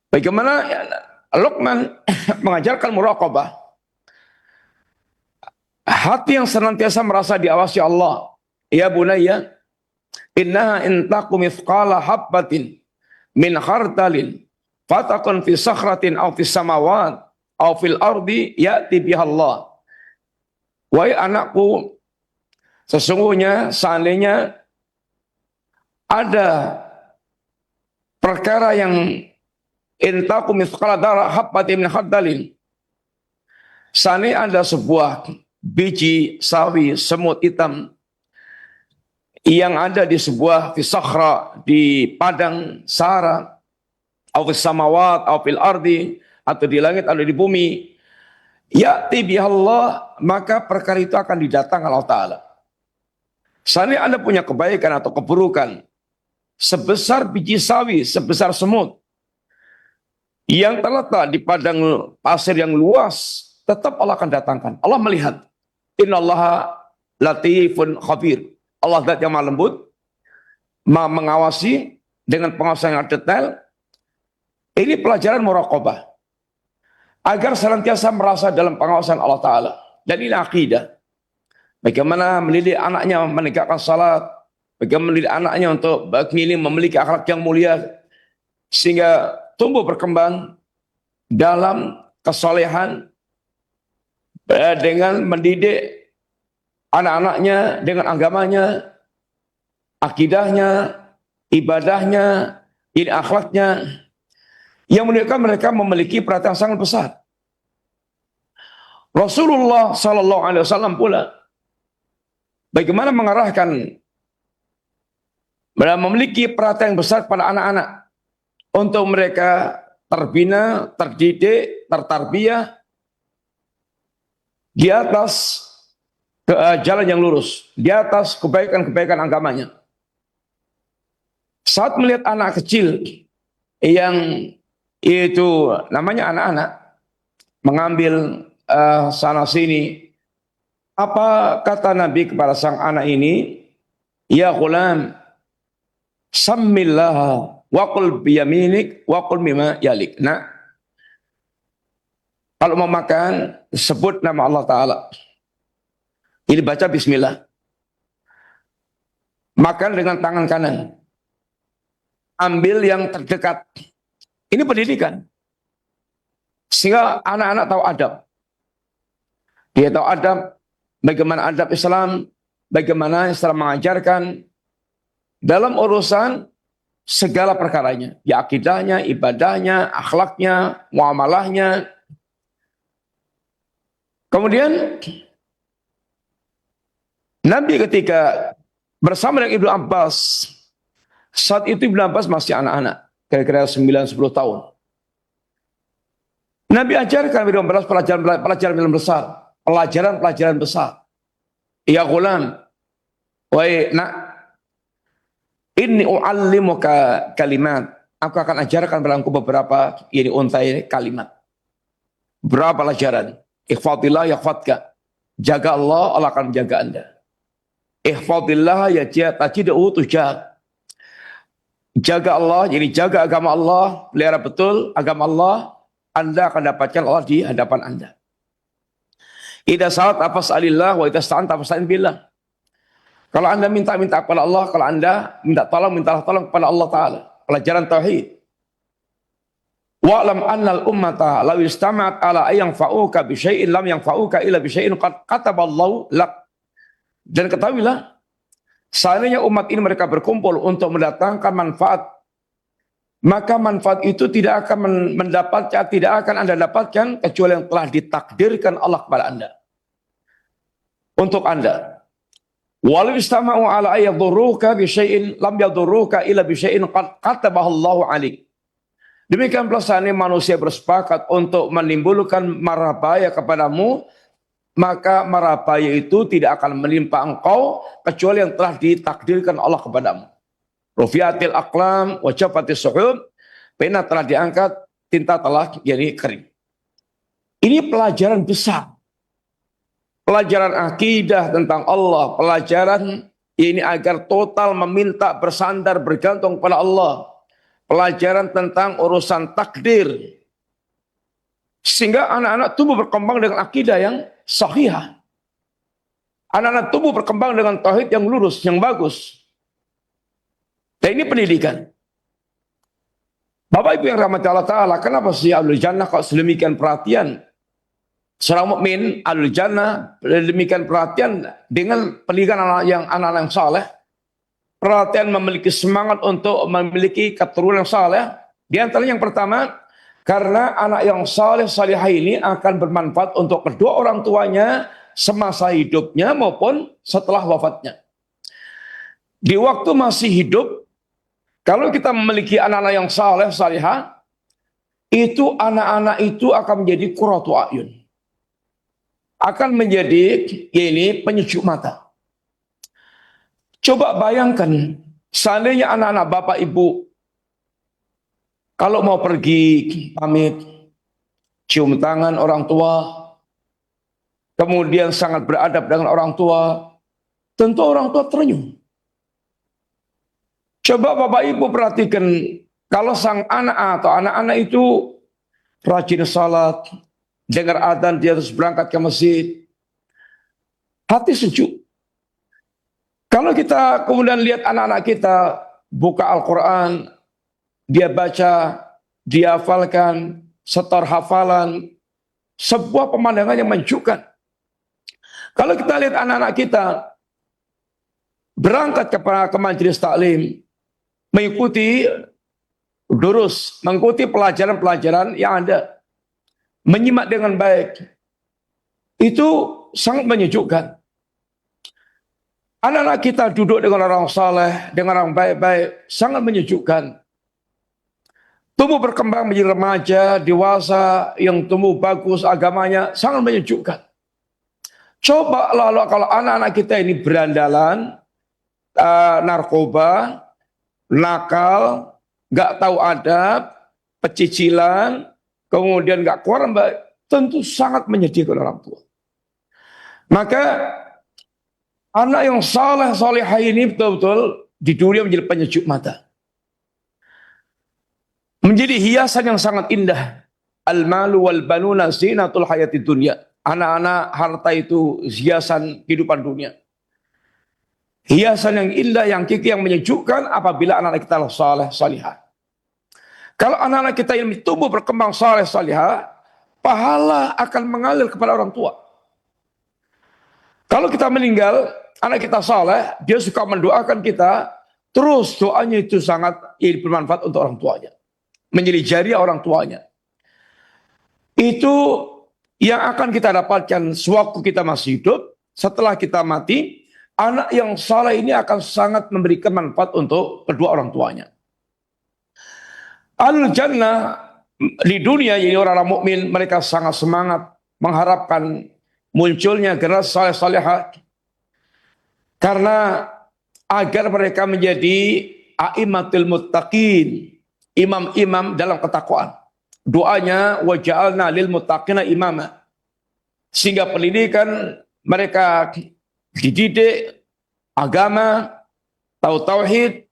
Speaker 1: Bagaimana Luqman mengajarkan muraqabah, hati yang senantiasa merasa diawasi Allah. Ya bunayya, innaha in taqu mithqala habbatin min khardalin fatakun fi sakhratin aw fis samawat aw fil ardi ya'ti biha Allah. Wahai anakku, sesungguhnya seandainya ada perkara yang intaku mithqala habbatin min khardalin, seandainya ada sebuah biji sawi semut hitam yang ada di sebuah fisakhra, di padang sahara, atau fis samawat, atau fil ardi, atau di langit, atau di bumi, ya'ti bihallah, maka perkara itu akan didatangkan Allah Ta'ala. Seandainya Anda punya kebaikan atau keburukan sebesar biji sawi, sebesar semut yang terletak di padang pasir yang luas, tetap Allah akan datangkan. Allah melihat. Innallaha latifun khabir. Allah zat yang maha lembut, maha mengawasi dengan pengawasan yang detail. Ini pelajaran muraqabah agar senantiasa merasa dalam pengawasan Allah Ta'ala. Dan ini akidah. Bagaimana mendidik anaknya menegakkan salat, bagaimana mendidik anaknya untuk memiliki akhlak yang mulia, sehingga tumbuh berkembang dalam kesolehan, dengan mendidik anak-anaknya dengan agamanya, akidahnya, ibadahnya, ini akhlaknya, yang menunjukkan mereka memiliki perhatian sangat besar. Rasulullah Sallallahu Alaihi Wasallam pula bagaimana mengarahkan memiliki perhatian besar pada anak-anak untuk mereka terbina, terdidik, tertarbiyah di atas jalan yang lurus, di atas kebaikan-kebaikan agamanya. Saat melihat anak kecil yang itu namanya anak-anak mengambil sana sini, apa kata Nabi kepada sang anak ini? Ya ghulam, sammillah wa qul biyaminik wa qul mimma yalik. Nah, kalau mau makan, sebut nama Allah Ta'ala. Ini baca bismillah. Makan dengan tangan kanan. Ambil yang terdekat. Ini pendidikan. Sehingga anak-anak tahu adab. Dia tahu adab, bagaimana adab Islam, bagaimana Islam mengajarkan dalam urusan segala perkaranya. Ya akidahnya, ibadahnya, akhlaknya, muamalahnya. Kemudian Nabi ketika bersama dengan Ibnu Abbas, saat itu Ibnu Abbas masih anak-anak, kira-kira 9-10 tahun. Nabi ajarkan Ibnu Abbas pelajaran besar, pelajaran besar. Ya ghulam, wahai nak, inni u'allimuka kalimat. Aku akan ajarkan padamu beberapa untai kalimat. Berapa pelajaran? Ihfadillah yahfadka. Jaga Allah, Allah akan menjaga Anda. Ihfadillah tajiduhu tujahak. Jaga Allah, jadi jaga agama Allah, pelihara betul agama Allah, Anda akan dapatkan Allah di hadapan Anda. Idza sa'at fas'alillah wa idza sta'anta fasta'in billah. Kalau Anda minta kepada Allah, kalau Anda minta tolong kepada Allah Ta'ala. Pelajaran tauhid. Wa'lam annal ummata law istama'at ala ayang fa'uka bi syai'in lam yanfa'uka illa bi syai'in qad kataballahu lak. Dan ketahuilah, seandainya umat ini mereka berkumpul untuk mendatangkan manfaat, maka manfaat itu tidak akan Anda dapatkan kecuali yang telah ditakdirkan Allah kepada Anda. Untuk Anda. Walau istama'u ala ayyadurruka bi syai'in lam yadurruka illa bi syai'in qad katabahallahu alaik. Demikian pula seandainya manusia bersepakat untuk menimbulkan mara bahaya kepadamu, maka mara bahaya itu tidak akan menimpa engkau kecuali yang telah ditakdirkan Allah kepadamu. Rufiatil aqlam wa jafatis suhub, pena telah diangkat, tinta telah jadi kering. Ini pelajaran besar. Pelajaran akidah tentang Allah, pelajaran ini agar total meminta, bersandar, bergantung pada Allah. Pelajaran tentang urusan takdir. Sehingga anak-anak tumbuh berkembang dengan akidah yang sahihah. Anak-anak tumbuh berkembang dengan tauhid yang lurus, yang bagus. Dan ini pendidikan. Bapak Ibu yang rahmati Allah Ta'ala, kenapa sih Ahlul Jannah kok sedemikian perhatian? Seorang mukmin Ahlul Jannah demikian perhatian dengan pendidikan anak-anak yang saleh. Perhatian memiliki semangat untuk memiliki keturunan yang saleh. Di antaranya yang pertama, karena anak yang saleh salihah ini akan bermanfaat untuk kedua orang tuanya semasa hidupnya maupun setelah wafatnya. Di waktu masih hidup, kalau kita memiliki anak-anak yang saleh salihah, itu anak-anak itu akan menjadi qurratu a'yun. Akan menjadi penyejuk mata. Coba bayangkan, seandainya anak-anak bapak ibu, kalau mau pergi pamit, cium tangan orang tua, kemudian sangat beradab dengan orang tua, tentu orang tua terenyuh. Coba bapak ibu perhatikan, kalau sang anak atau anak-anak itu rajin salat, dengar adzan dia harus berangkat ke masjid, hati sejuk. Kalau kita kemudian lihat anak-anak kita buka Al-Quran, dia baca, dia hafalkan, setor hafalan, sebuah pemandangan yang menunjukkan. Kalau kita lihat anak-anak kita berangkat ke majelis taklim, mengikuti durus, mengikuti pelajaran-pelajaran yang ada, menyimak dengan baik, itu sangat menyejukkan. Anak-anak kita duduk dengan orang saleh, dengan orang baik-baik, sangat menyejukkan. Tumbuh berkembang menjadi remaja, dewasa, yang tumbuh bagus agamanya, sangat menyejukkan. Coba lalu kalau anak-anak kita ini berandalan, narkoba, nakal, nggak tahu adab, pecicilan, kemudian nggak Quran, tentu sangat menyedihkan orang tua. Maka anak yang saleh salihah ini betul-betul di dunia menjadi penyejuk mata, menjadi hiasan yang sangat indah. Al-malu wal banuna zinatul hayati dunya. Anak-anak, harta itu hiasan kehidupan dunia. Hiasan yang indah, yang kiki, yang menyejukkan apabila anak-anak kita saleh salihah. Kalau anak-anak kita yang tumbuh berkembang saleh salihah, pahala akan mengalir kepada orang tua. Kalau kita meninggal, anak kita saleh, dia suka mendoakan kita, terus doanya itu sangat bermanfaat untuk orang tuanya, menjadi jariah orang tuanya. Itu yang akan kita dapatkan sewaktu kita masih hidup. Setelah kita mati, anak yang saleh ini akan sangat memberikan manfaat untuk kedua orang tuanya. Al-Jannah di dunia, ini orang-orang mukmin, mereka sangat semangat mengharapkan munculnya generasi saleh salihah, karena agar mereka menjadi a'immatul muttaqin, imam-imam dalam ketakwaan. Doanya waja'alna lil muttaqina imama, sehingga pendidikan mereka dididik agama, tahu tauhid,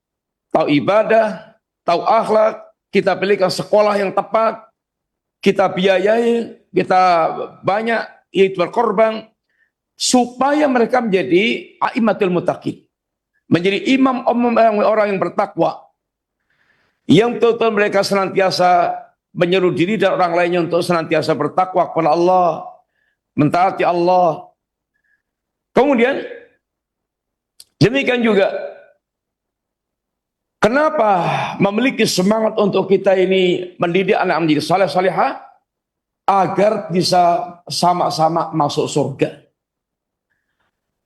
Speaker 1: tahu ibadah, tahu akhlak. Kita pilihkan sekolah yang tepat, kita biayai, kita banyak yaitu berkorban, supaya mereka menjadi a'immatul muttaqin, menjadi imam orang yang bertakwa, yang betul-betul mereka senantiasa menyeru diri dan orang lainnya untuk senantiasa bertakwa kepada Allah, mentaati Allah. Kemudian demikian juga, kenapa memiliki semangat untuk kita ini mendidik anak menjadi saleh salihah, agar bisa sama-sama masuk surga.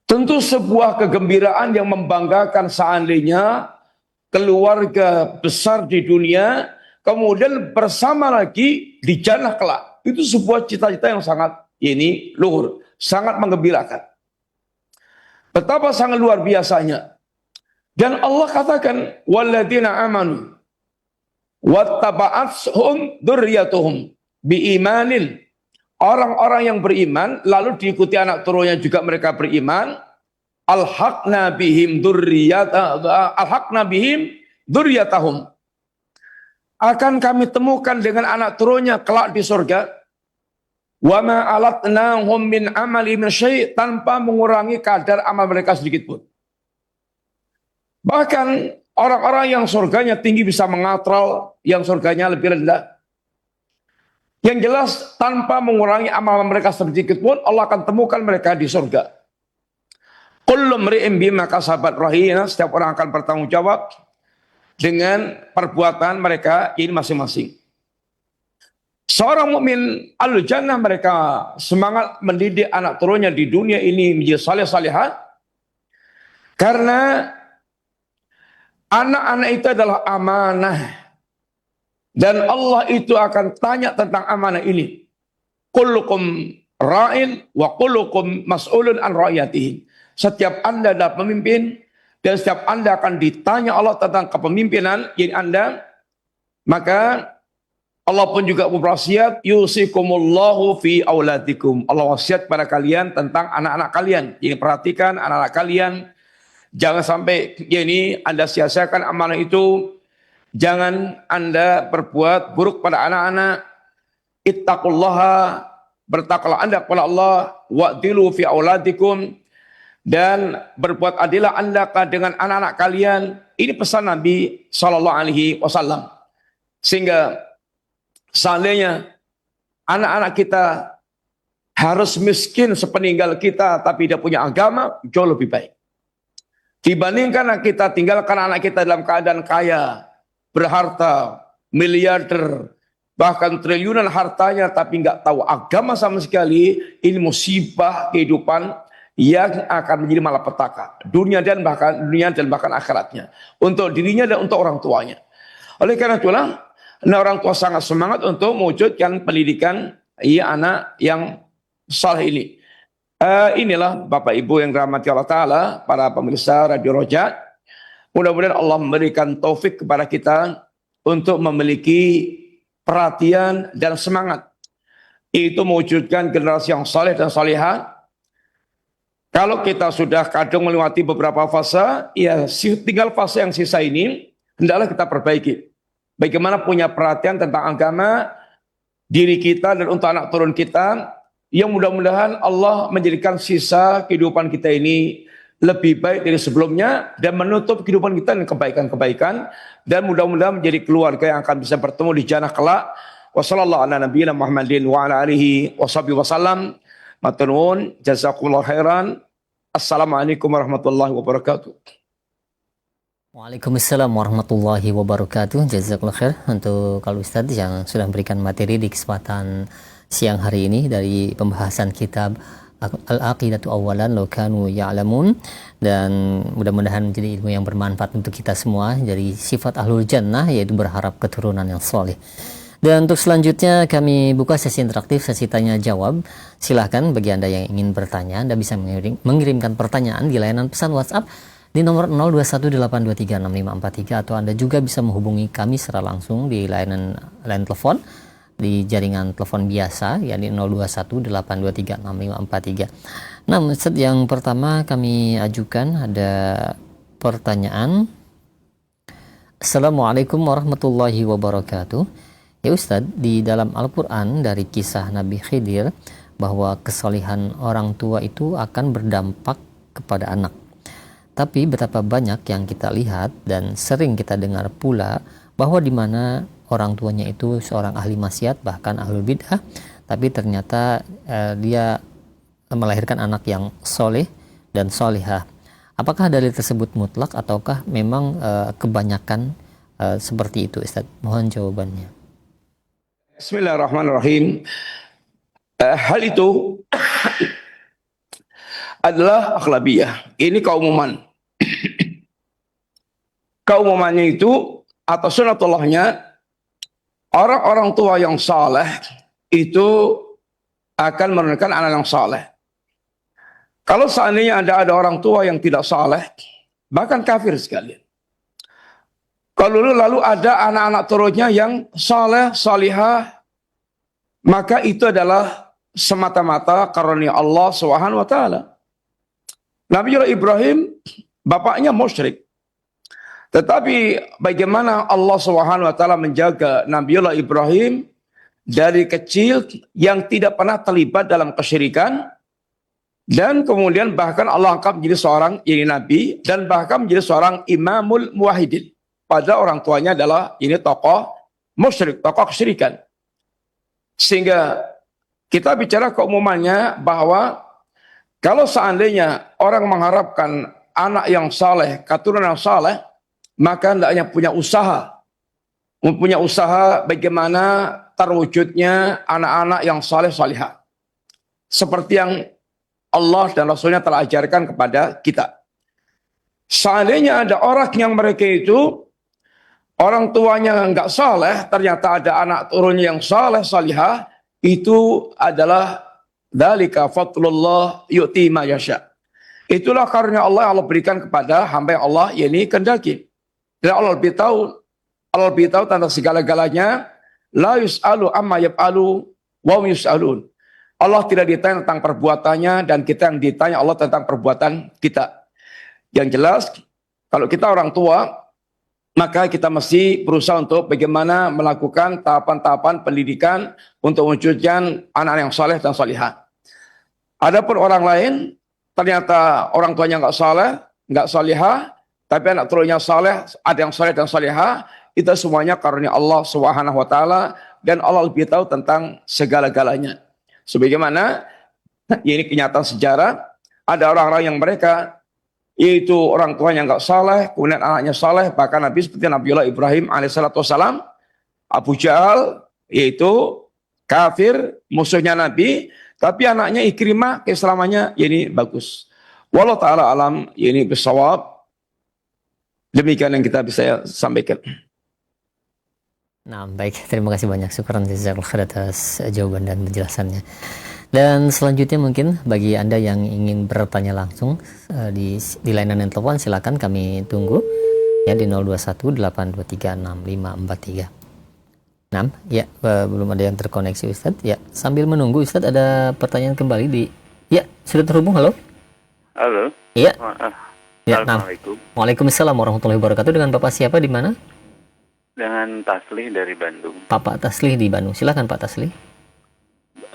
Speaker 1: Tentu sebuah kegembiraan yang membanggakan seandainya keluarga besar di dunia kemudian bersama lagi di jannah kelak. Itu sebuah cita-cita yang sangat luhur, sangat menggembirakan. Betapa sangat luar biasanya. Dan Allah katakan, walladzina amanu wattaba'athum dzurriyyatuhum biimanin. Orang-orang yang beriman lalu diikuti anak turunnya juga mereka beriman, alhaqna bihim dzurriyyatahum. Akan kami temukan dengan anak turunnya kelak di surga. Wa ma alatnahum min amali min syai', tanpa mengurangi kadar amal mereka sedikit pun. Bahkan orang-orang yang surganya tinggi bisa mengatral yang surganya lebih rendah. Yang jelas tanpa mengurangi amal mereka sedikit pun, Allah akan temukan mereka di surga. Kullu mri'in bima kasabat rahina, setiap orang akan bertanggung jawab dengan perbuatan mereka ini masing-masing. Seorang mukmin al-jannah, mereka semangat mendidik anak turunnya di dunia ini menjadi saleh salihah, karena anak-anak itu adalah amanah, dan Allah itu akan tanya tentang amanah ini. Kullukum ra'in wa kullukum mas'ulun an ra'iyatihi. Setiap Anda adalah pemimpin, dan setiap Anda akan ditanya Allah tentang kepemimpinan yang Anda. Maka Allah pun juga berwasiat, yusikumullahu fi auladikum. Allah wasiat pada kalian tentang anak-anak kalian. Jadi perhatikan anak-anak kalian, jangan sampai Anda sia-siakan amanah itu. Jangan Anda berbuat buruk pada anak-anak. Ittaqullaha, bertakwalah Anda kepada Allah, wa'dilu fi auladikum, dan berbuat adilah Anda dengan anak-anak kalian. Ini pesan Nabi Shallallahu Alaihi Wasallam. Sehingga seandainya anak-anak kita harus miskin sepeninggal kita tapi dia punya agama, jauh lebih baik. Dibandingkan kita tinggalkan anak kita dalam keadaan kaya, berharta, miliarder, bahkan triliunan hartanya tapi nggak tahu agama sama sekali, ini musibah kehidupan yang akan menjadi malapetaka dunia dan bahkan akhiratnya, untuk dirinya dan untuk orang tuanya. Oleh karena itulah, orang tua sangat semangat untuk mewujudkan pendidikan anak yang saleh ini. Inilah Bapak Ibu yang dirahmati Allah Ta'ala, para pemirsa Radio Roja. Mudah-mudahan Allah memberikan taufik kepada kita untuk memiliki perhatian dan semangat. Itu mewujudkan generasi yang saleh dan salihah. Kalau kita sudah kadang melewati beberapa fase, ya tinggal fase yang sisa ini, hendaklah kita perbaiki. Bagaimana punya perhatian tentang agama, diri kita dan untuk anak turun kita, yang mudah-mudahan Allah menjadikan sisa kehidupan kita ini lebih baik dari sebelumnya dan menutup kehidupan kita dengan kebaikan-kebaikan, dan mudah-mudahan menjadi keluarga yang akan bisa bertemu di jannah kelak. Wassallallahu ala nabiyina Muhammadin wa ala alihi washabihi wasallam. Matur nuwun, jazakumullah khairan. Assalamualaikum warahmatullahi wabarakatuh.
Speaker 3: Waalaikumsalam warahmatullahi wabarakatuh. Jazakallah khair untuk kalau Ustadz yang sudah memberikan materi di kesempatan siang hari ini dari pembahasan kitab Al-Aqidatu Awalan Law Kanu Ya'lamun, dan mudah-mudahan menjadi ilmu yang bermanfaat untuk kita semua. Jadi sifat ahlul jannah yaitu berharap keturunan yang soleh. Dan untuk selanjutnya kami buka sesi interaktif, sesi tanya jawab. Silahkan bagi Anda yang ingin bertanya, Anda bisa mengirimkan pertanyaan di layanan pesan WhatsApp di nomor 0218236543, atau Anda juga bisa menghubungi kami secara langsung di layanan telepon di jaringan telepon biasa, yakni 0218236543. Nah, Ustaz, yang pertama kami ajukan ada pertanyaan. Assalamualaikum warahmatullahi wabarakatuh. Ya Ustaz, di dalam Al-Quran dari kisah Nabi Khidir bahwa kesalehan orang tua itu akan berdampak kepada anak. Tapi betapa banyak yang kita lihat dan sering kita dengar pula bahwa di mana orang tuanya itu seorang ahli maksiat, bahkan ahlul bid'ah, tapi ternyata dia melahirkan anak yang soleh dan solihah. Apakah dalil tersebut mutlak ataukah memang kebanyakan seperti itu, Ustaz? Mohon jawabannya.
Speaker 1: Bismillahirrahmanirrahim. Hal itu adalah akhlabiyah. Ini keumuman. Keumumannya itu atau sunatullahnya, orang-orang tua yang saleh itu akan menurunkan anak yang saleh. Kalau seandainya ada orang tua yang tidak saleh, bahkan kafir sekalian. Kalau lalu ada anak-anak turunnya yang saleh, salihah, maka itu adalah semata-mata karunia Allah Subhanahu wa taala. Nabiullah Ibrahim bapaknya musyrik. Tetapi bagaimana Allah Subhanahu wa taala menjaga Nabiullah Ibrahim dari kecil yang tidak pernah terlibat dalam kesyirikan, dan kemudian bahkan Allah angkat menjadi seorang nabi dan bahkan menjadi seorang imamul muwahhidin. Pada orang tuanya adalah tokoh musyrik, tokoh kesyirikan. Sehingga kita bicara keumumannya bahwa kalau seandainya orang mengharapkan anak yang saleh, keturunan yang saleh, maka hendaknya mempunyai usaha bagaimana terwujudnya anak-anak yang saleh salihah. Seperti yang Allah dan Rasulnya telah ajarkan kepada kita. Seandainya ada orang yang mereka itu orang tuanya enggak saleh, ternyata ada anak turunnya yang saleh salihah, itu adalah dzalika fadlullah yu'ti ma yasha. Itulah karunia Allah yang Allah berikan kepada hamba yang Allah kehendaki. Dan Allah lebih tahu tentang segala-galanya. La yus'alu amma yaf'alu wa hum yus'alun. Allah tidak ditanya tentang perbuatannya dan kita yang ditanya Allah tentang perbuatan kita. Yang jelas, kalau kita orang tua, maka kita mesti berusaha untuk bagaimana melakukan tahapan-tahapan pendidikan untuk mewujudkan anak yang saleh dan salihah. Adapun orang lain, ternyata orang tuanya enggak saleh, enggak salihah, tapi anak turunnya saleh, ada yang saleh dan salihah, itu semuanya karunia Allah Subhanahu wa taala, dan Allah lebih tahu tentang segala-galanya. Sebagaimana ini kenyataan sejarah, ada orang-orang yang mereka yaitu orang tuanya nggak saleh, kemudian anaknya saleh, bahkan Nabi seperti Nabiullah Ibrahim alaihissalam, Abu Jahal yaitu kafir, musuhnya Nabi, tapi anaknya Ikrimah keislamannya ini bagus. Wallahu taala alam ini bisawab. Demikian yang kita bisa sampaikan.
Speaker 3: Nah, baik, terima kasih banyak, syukran jazakallahu khair atas jawaban dan penjelasannya. Dan selanjutnya mungkin bagi Anda yang ingin bertanya langsung di layanan telepon, silakan kami tunggu ya di 0218236543. Ya, belum ada yang terkoneksi Ustadz. Ya, sambil menunggu Ustadz ada pertanyaan kembali di ya, sudah terhubung. Halo.
Speaker 4: Halo.
Speaker 3: Iya. Ya,
Speaker 4: Assalamualaikum.
Speaker 3: Waalaikumsalam warahmatullahi wabarakatuh. Dengan Bapak siapa di mana?
Speaker 4: Dengan Taslih dari Bandung.
Speaker 3: Pak Taslih di Bandung. Silakan Pak Taslih.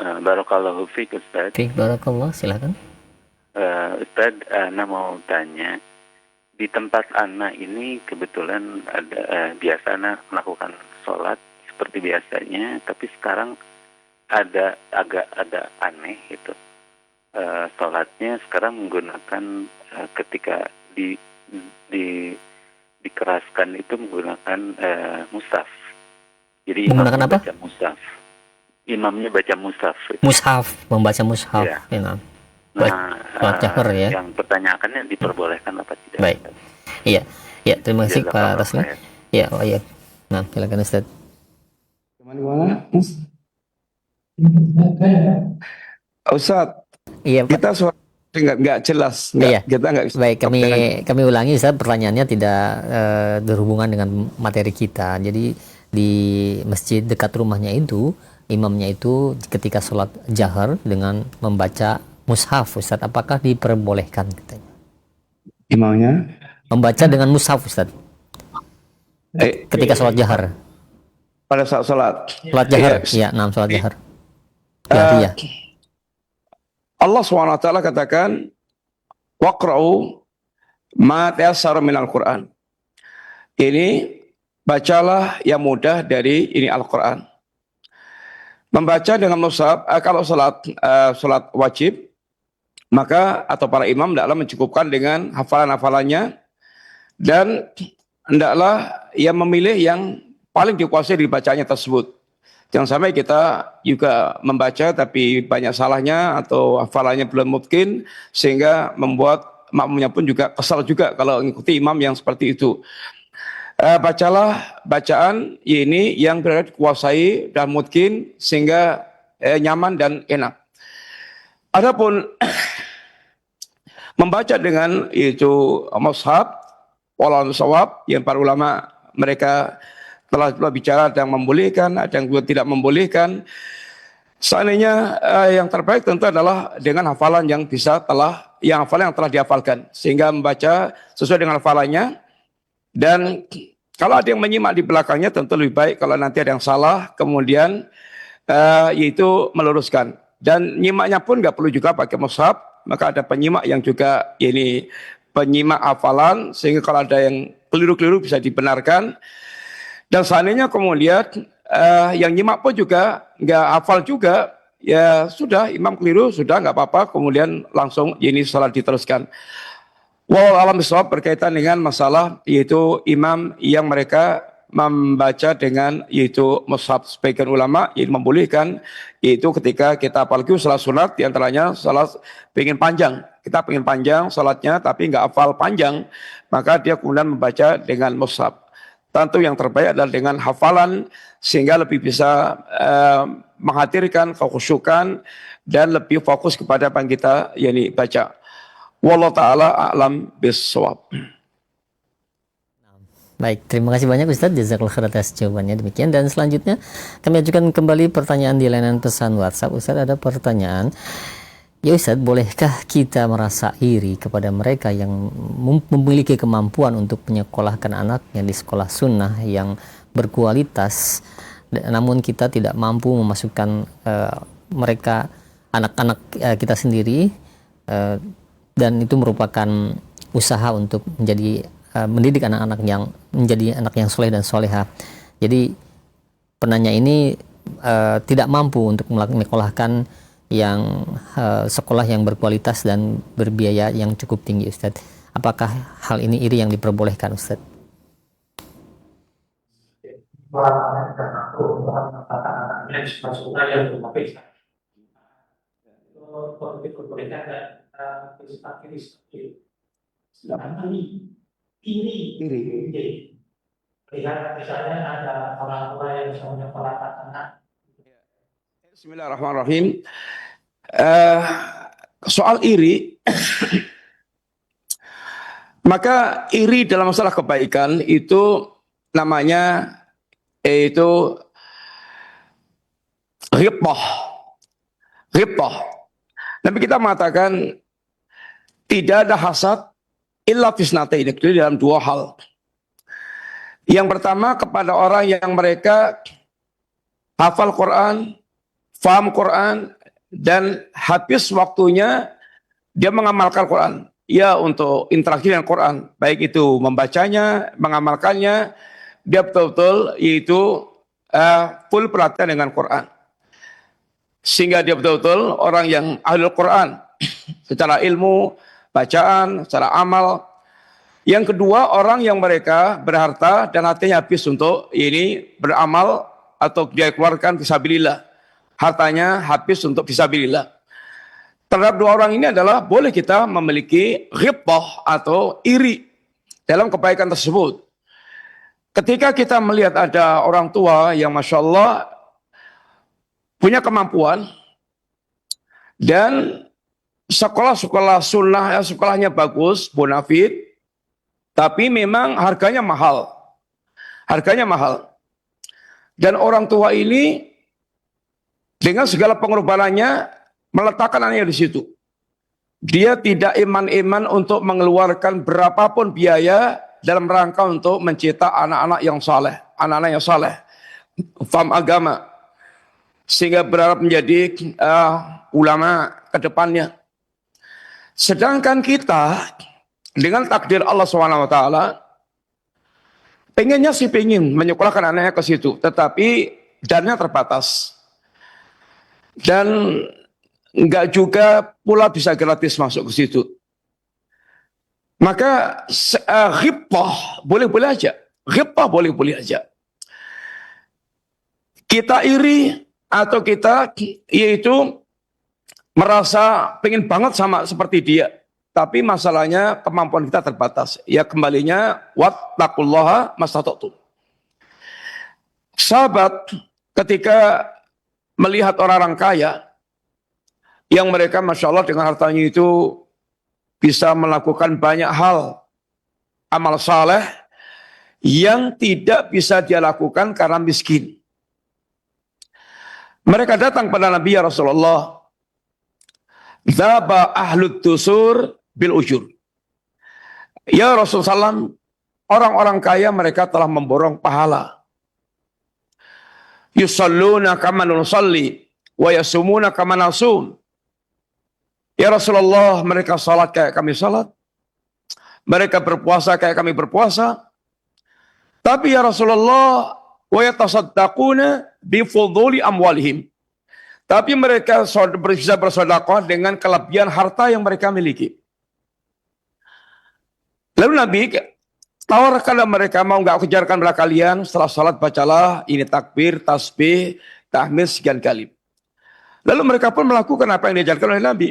Speaker 4: Barakallahu fiik Ustaz.
Speaker 3: Fiik barakallah, silakan.
Speaker 4: Ustaz, Ana mau tanya. Di tempat Ana ini kebetulan ada biasa Ana melakukan sholat seperti biasanya, tapi sekarang agak ada aneh gitu. Sholatnya sekarang menggunakan ketika dikeraskan itu menggunakan mushaf. Jadi
Speaker 3: menggunakan apa?
Speaker 4: Baca mushaf. Imamnya baca mushaf.
Speaker 3: Mushaf, membaca mushaf.
Speaker 4: Ya.
Speaker 3: Ya.
Speaker 4: Nah,
Speaker 3: jahar ya.
Speaker 4: Yang pertanyaannya diperbolehkan apa tidak?
Speaker 3: Baik. Iya. Ya, terima kasih Pak Taslih. Ya, oh iya. Nah, silakan Ustaz.
Speaker 1: Gimana? Ustaz,
Speaker 3: Iya, Pak.
Speaker 1: kita suara nggak jelas.
Speaker 3: Iya.
Speaker 1: Kita nggak.
Speaker 3: Baik, kami ulangi Ustaz, pertanyaannya tidak berhubungan dengan materi kita. Jadi di masjid dekat rumahnya itu, imamnya itu ketika sholat jahar dengan membaca mushaf, Ustaz, apakah diperbolehkan katanya?
Speaker 1: Imamnya
Speaker 3: Membaca dengan mushaf, Ustaz, ketika sholat jahar.
Speaker 1: pada saat sholat.
Speaker 3: Sholat jahar, ya, sholat jahar. Ya.
Speaker 1: Allah SWT katakan, waqra'u ma tayassara minal Qur'an. Ini bacalah yang mudah dari ini Al-Quran. Membaca dengan mushaf, kalau sholat wajib, maka atau para imam hendaklah mencukupkan dengan hafalan-hafalannya, dan hendaklah yang memilih yang paling dikuasai dibacanya tersebut. Jangan sampai kita juga membaca tapi banyak salahnya atau hafalannya belum mungkin, sehingga membuat makmumnya pun juga kesal juga kalau mengikuti imam yang seperti itu. Bacalah bacaan ini yang benar dikuasai dan mungkin sehingga nyaman dan enak. Adapun membaca dengan itu mushaf, wallahu shawab, yang para ulama mereka telah bicara, ada yang membolehkan, ada yang juga tidak membolehkan. Seandainya yang terbaik tentu adalah dengan hafalan yang hafalan yang telah dihafalkan, sehingga membaca sesuai dengan hafalannya. Dan kalau ada yang menyimak di belakangnya tentu lebih baik. Kalau nanti ada yang salah kemudian yaitu meluruskan. Dan nyimaknya pun nggak perlu juga pakai mushaf, maka ada penyimak yang juga ini penyimak hafalan, sehingga kalau ada yang keliru-keliru bisa dibenarkan. Dan seandainya kemudian yang nyimak pun juga nggak hafal juga, ya sudah, imam keliru sudah nggak apa-apa, kemudian langsung ini salat diteruskan. Wallahu a'lam bishawab berkaitan dengan masalah yaitu imam yang mereka membaca dengan yaitu mushaf. Sebagian ulama yang membolehkan yaitu ketika kita apalagi salat sunat, diantaranya salat pengen panjang, kita pengen panjang salatnya tapi nggak hafal panjang, maka dia kemudian membaca dengan mushaf. Tentu yang terbaik adalah dengan hafalan, sehingga lebih bisa menghadirkan kekhusyukan dan lebih fokus kepada apa yang kita baca. Wallahu ta'ala a'lam bis-shawab.
Speaker 3: Baik, terima kasih banyak Ustadz, jazakallahu khair atas jawabannya. Demikian, dan selanjutnya kami ajukan kembali pertanyaan di layanan pesan WhatsApp. Ustadz, ada pertanyaan. Ya Ustadz, bolehkah kita merasa iri kepada mereka yang memiliki kemampuan untuk menyekolahkan anaknya di sekolah sunnah yang berkualitas, namun kita tidak mampu memasukkan mereka, anak-anak kita sendiri, dan itu merupakan usaha untuk mendidik anak-anak yang menjadi anak yang soleh dan soleha. Jadi penanya ini tidak mampu untuk menyekolahkan yang sekolah yang berkualitas dan berbiaya yang cukup tinggi, Ustadz. Apakah hal ini iri yang diperbolehkan, Ustadz?
Speaker 1: Iri.
Speaker 5: Lihat misalnya ada orang-orang yang bisa menyekolahkan anak.
Speaker 1: Bismillahirrahmanirrahim. Soal iri, maka iri dalam masalah kebaikan itu namanya yaitu ghibah. Ghibah. Nabi kita mengatakan tidak ada hasad illa fisnatain, kecuali dalam dua hal. Yang pertama kepada orang yang mereka hafal Quran, faham Quran, dan habis waktunya dia mengamalkan Quran. Ya, untuk interaksi dengan Quran, baik itu membacanya, mengamalkannya, dia betul-betul yaitu full perhatian dengan Quran. Sehingga dia betul-betul orang yang ahli Quran secara ilmu, bacaan, secara amal. Yang kedua, orang yang mereka berharta dan hatinya habis untuk ini beramal atau dia keluarkan fisabilillah. Hartanya habis untuk fisabilillah. Terhadap dua orang ini adalah boleh kita memiliki ghibah atau iri dalam kebaikan tersebut. Ketika kita melihat ada orang tua yang Masya Allah punya kemampuan dan sekolah-sekolah sunnah, sekolahnya bagus, bonafit, tapi memang harganya mahal. Harganya mahal. Dan orang tua ini dengan segala pengorbanannya meletakkan anaknya di situ. Dia tidak iman-iman untuk mengeluarkan berapapun biaya dalam rangka untuk mencetak anak-anak yang saleh, anak-anak yang saleh, faham agama, sehingga berharap menjadi ulama ke depannya. Sedangkan kita dengan takdir Allah SWT, pengennya sih pengen menyekolahkan anaknya ke situ, tetapi dananya terbatas. Dan enggak juga pula bisa gratis masuk ke situ. Maka ghibah boleh-boleh aja. Ghibah boleh-boleh aja. Kita iri atau kita yaitu merasa pengen banget sama seperti dia. Tapi masalahnya kemampuan kita terbatas. Ya kembalinya wattaqullaha mastata'tum. Sahabat ketika melihat orang-orang kaya yang mereka Masya Allah dengan hartanya itu bisa melakukan banyak hal amal saleh yang tidak bisa dia lakukan karena miskin. Mereka datang pada Nabi ya Rasulullah, dzaba ahlud dusur bil ujur. Ya Rasulullah, orang-orang kaya mereka telah memborong pahala. Yusalluna kama nusalli wa yasumuna kama nasum. Ya Rasulullah, mereka salat kayak kami salat. Mereka berpuasa kayak kami berpuasa. Tapi ya Rasulullah, wa yatasaddaquna bi fuduli amwalihim. Tapi mereka bisa bersedekah dengan kelebihan harta yang mereka miliki. Lalu Nabi tawarkan mereka, mau nggak kejarkan mereka kalian setelah salat bacalah ini takbir, tasbih, tahmid sekian kali. Lalu mereka pun melakukan apa yang diajarkan oleh Nabi.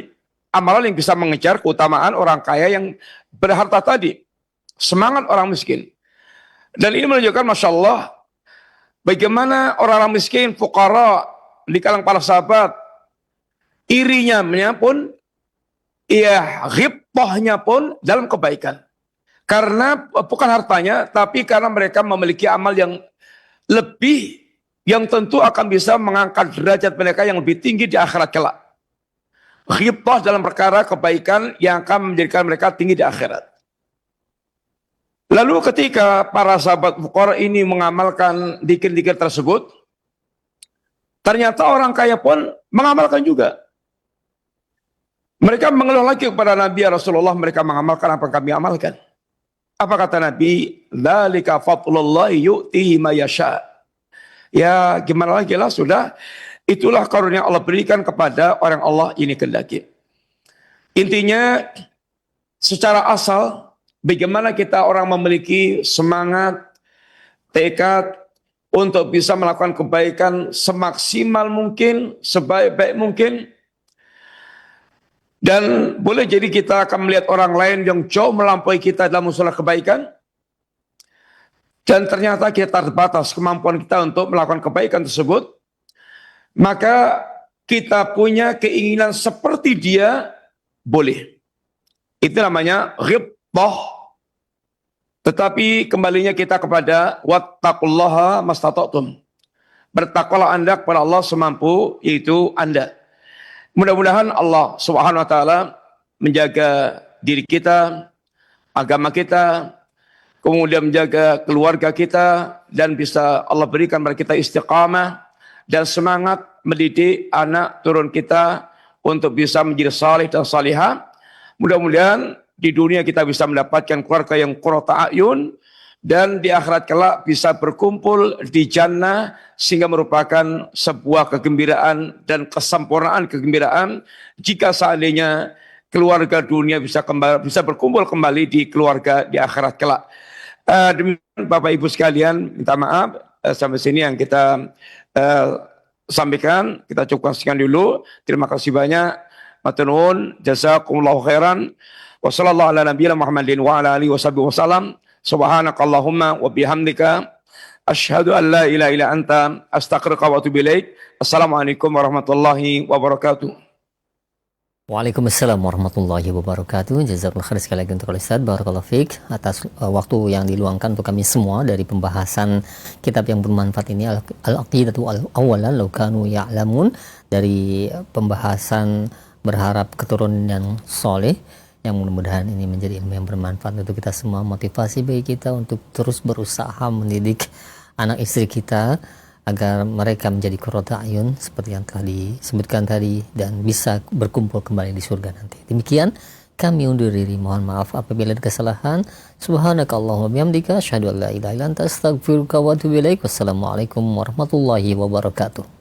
Speaker 1: Amalan yang bisa mengejar keutamaan orang kaya yang berharta tadi. Semangat orang miskin. Dan ini menunjukkan Masya Allah, bagaimana orang-orang miskin, fuqara, di kalangan para sahabat, irinya pun, ya ghibahnya pun dalam kebaikan. Karena bukan hartanya, tapi karena mereka memiliki amal yang lebih, yang tentu akan bisa mengangkat derajat mereka yang lebih tinggi di akhirat kelak. Ghibah dalam perkara kebaikan yang akan menjadikan mereka tinggi di akhirat. Lalu ketika para sahabat fuqara ini mengamalkan dzikir-dzikir tersebut, ternyata orang kaya pun mengamalkan juga. Mereka mengeluh lagi kepada Nabi ya Rasulullah, mereka mengamalkan apa yang kami amalkan. Apa kata Nabi? Dzalika fadlullahi yu'tihi ma yasha. Ya gimana lagi lah, sudah. Itulah karunia Allah berikan kepada orang Allah ini kehendaki. Intinya secara asal, bagaimana kita orang memiliki semangat, tekad untuk bisa melakukan kebaikan semaksimal mungkin, sebaik-baik mungkin. Dan boleh jadi kita akan melihat orang lain yang jauh melampaui kita dalam masalah kebaikan. Dan ternyata kita terbatas kemampuan kita untuk melakukan kebaikan tersebut. Maka kita punya keinginan seperti dia, boleh. Itu namanya ghibthah. Tetapi kembalinya kita kepada wattaqullaha mastata'tum. Bertakwalah Anda kepada Allah semampu yaitu Anda. Mudah-mudahan Allah Subhanahu wa taala menjaga diri kita, agama kita, kemudian menjaga keluarga kita, dan bisa Allah berikan kepada kita istiqamah dan semangat mendidik anak turun kita untuk bisa menjadi salih dan salihah. Mudah-mudahan di dunia kita bisa mendapatkan keluarga yang qurrata a'yun, dan di akhirat kelak bisa berkumpul di jannah, sehingga merupakan sebuah kegembiraan dan kesempurnaan kegembiraan jika seandainya keluarga dunia bisa berkumpul kembali di keluarga di akhirat kelak. Demikian Bapak Ibu sekalian, minta maaf sampai sini yang kita sampaikan, kita cukupkan sekian dulu. Terima kasih banyak. Matur nuwun, jazakumullahu khairan. Wassallallahu ala nabiyina Muhammadin wa ala alihi wasallam. Subhanakallahumma wa bihamdika asyhadu an la ilaha illa anta astaghfiruka wa atubu ilaik. Assalamualaikum warahmatullahi wabarakatuh.
Speaker 3: Waalaikumsalam warahmatullahi wabarakatuh. Jazakallahu khair sekali lagi untuk Ustaz. Barakallahu fiik atas waktu yang diluangkan untuk kami semua dari pembahasan kitab yang bermanfaat ini, Al-Aqidatu Al-Awwalan Law Kanu Ya'lamun, dari pembahasan berharap keturunan yang soleh, yang mudah-mudahan ini menjadi ilmu yang bermanfaat untuk kita semua, motivasi bagi kita untuk terus berusaha mendidik anak istri kita agar mereka menjadi qurrata a'yun seperti yang telah disebutkan tadi, dan bisa berkumpul kembali di surga nanti. Demikian kami undur diri, mohon maaf apabila ada kesalahan. Subhanakallahumma bihamdika asyhadu an la ilaha illa anta astaghfiruka wa atubu ilaik. Wassalamualaikum warahmatullahi wabarakatuh.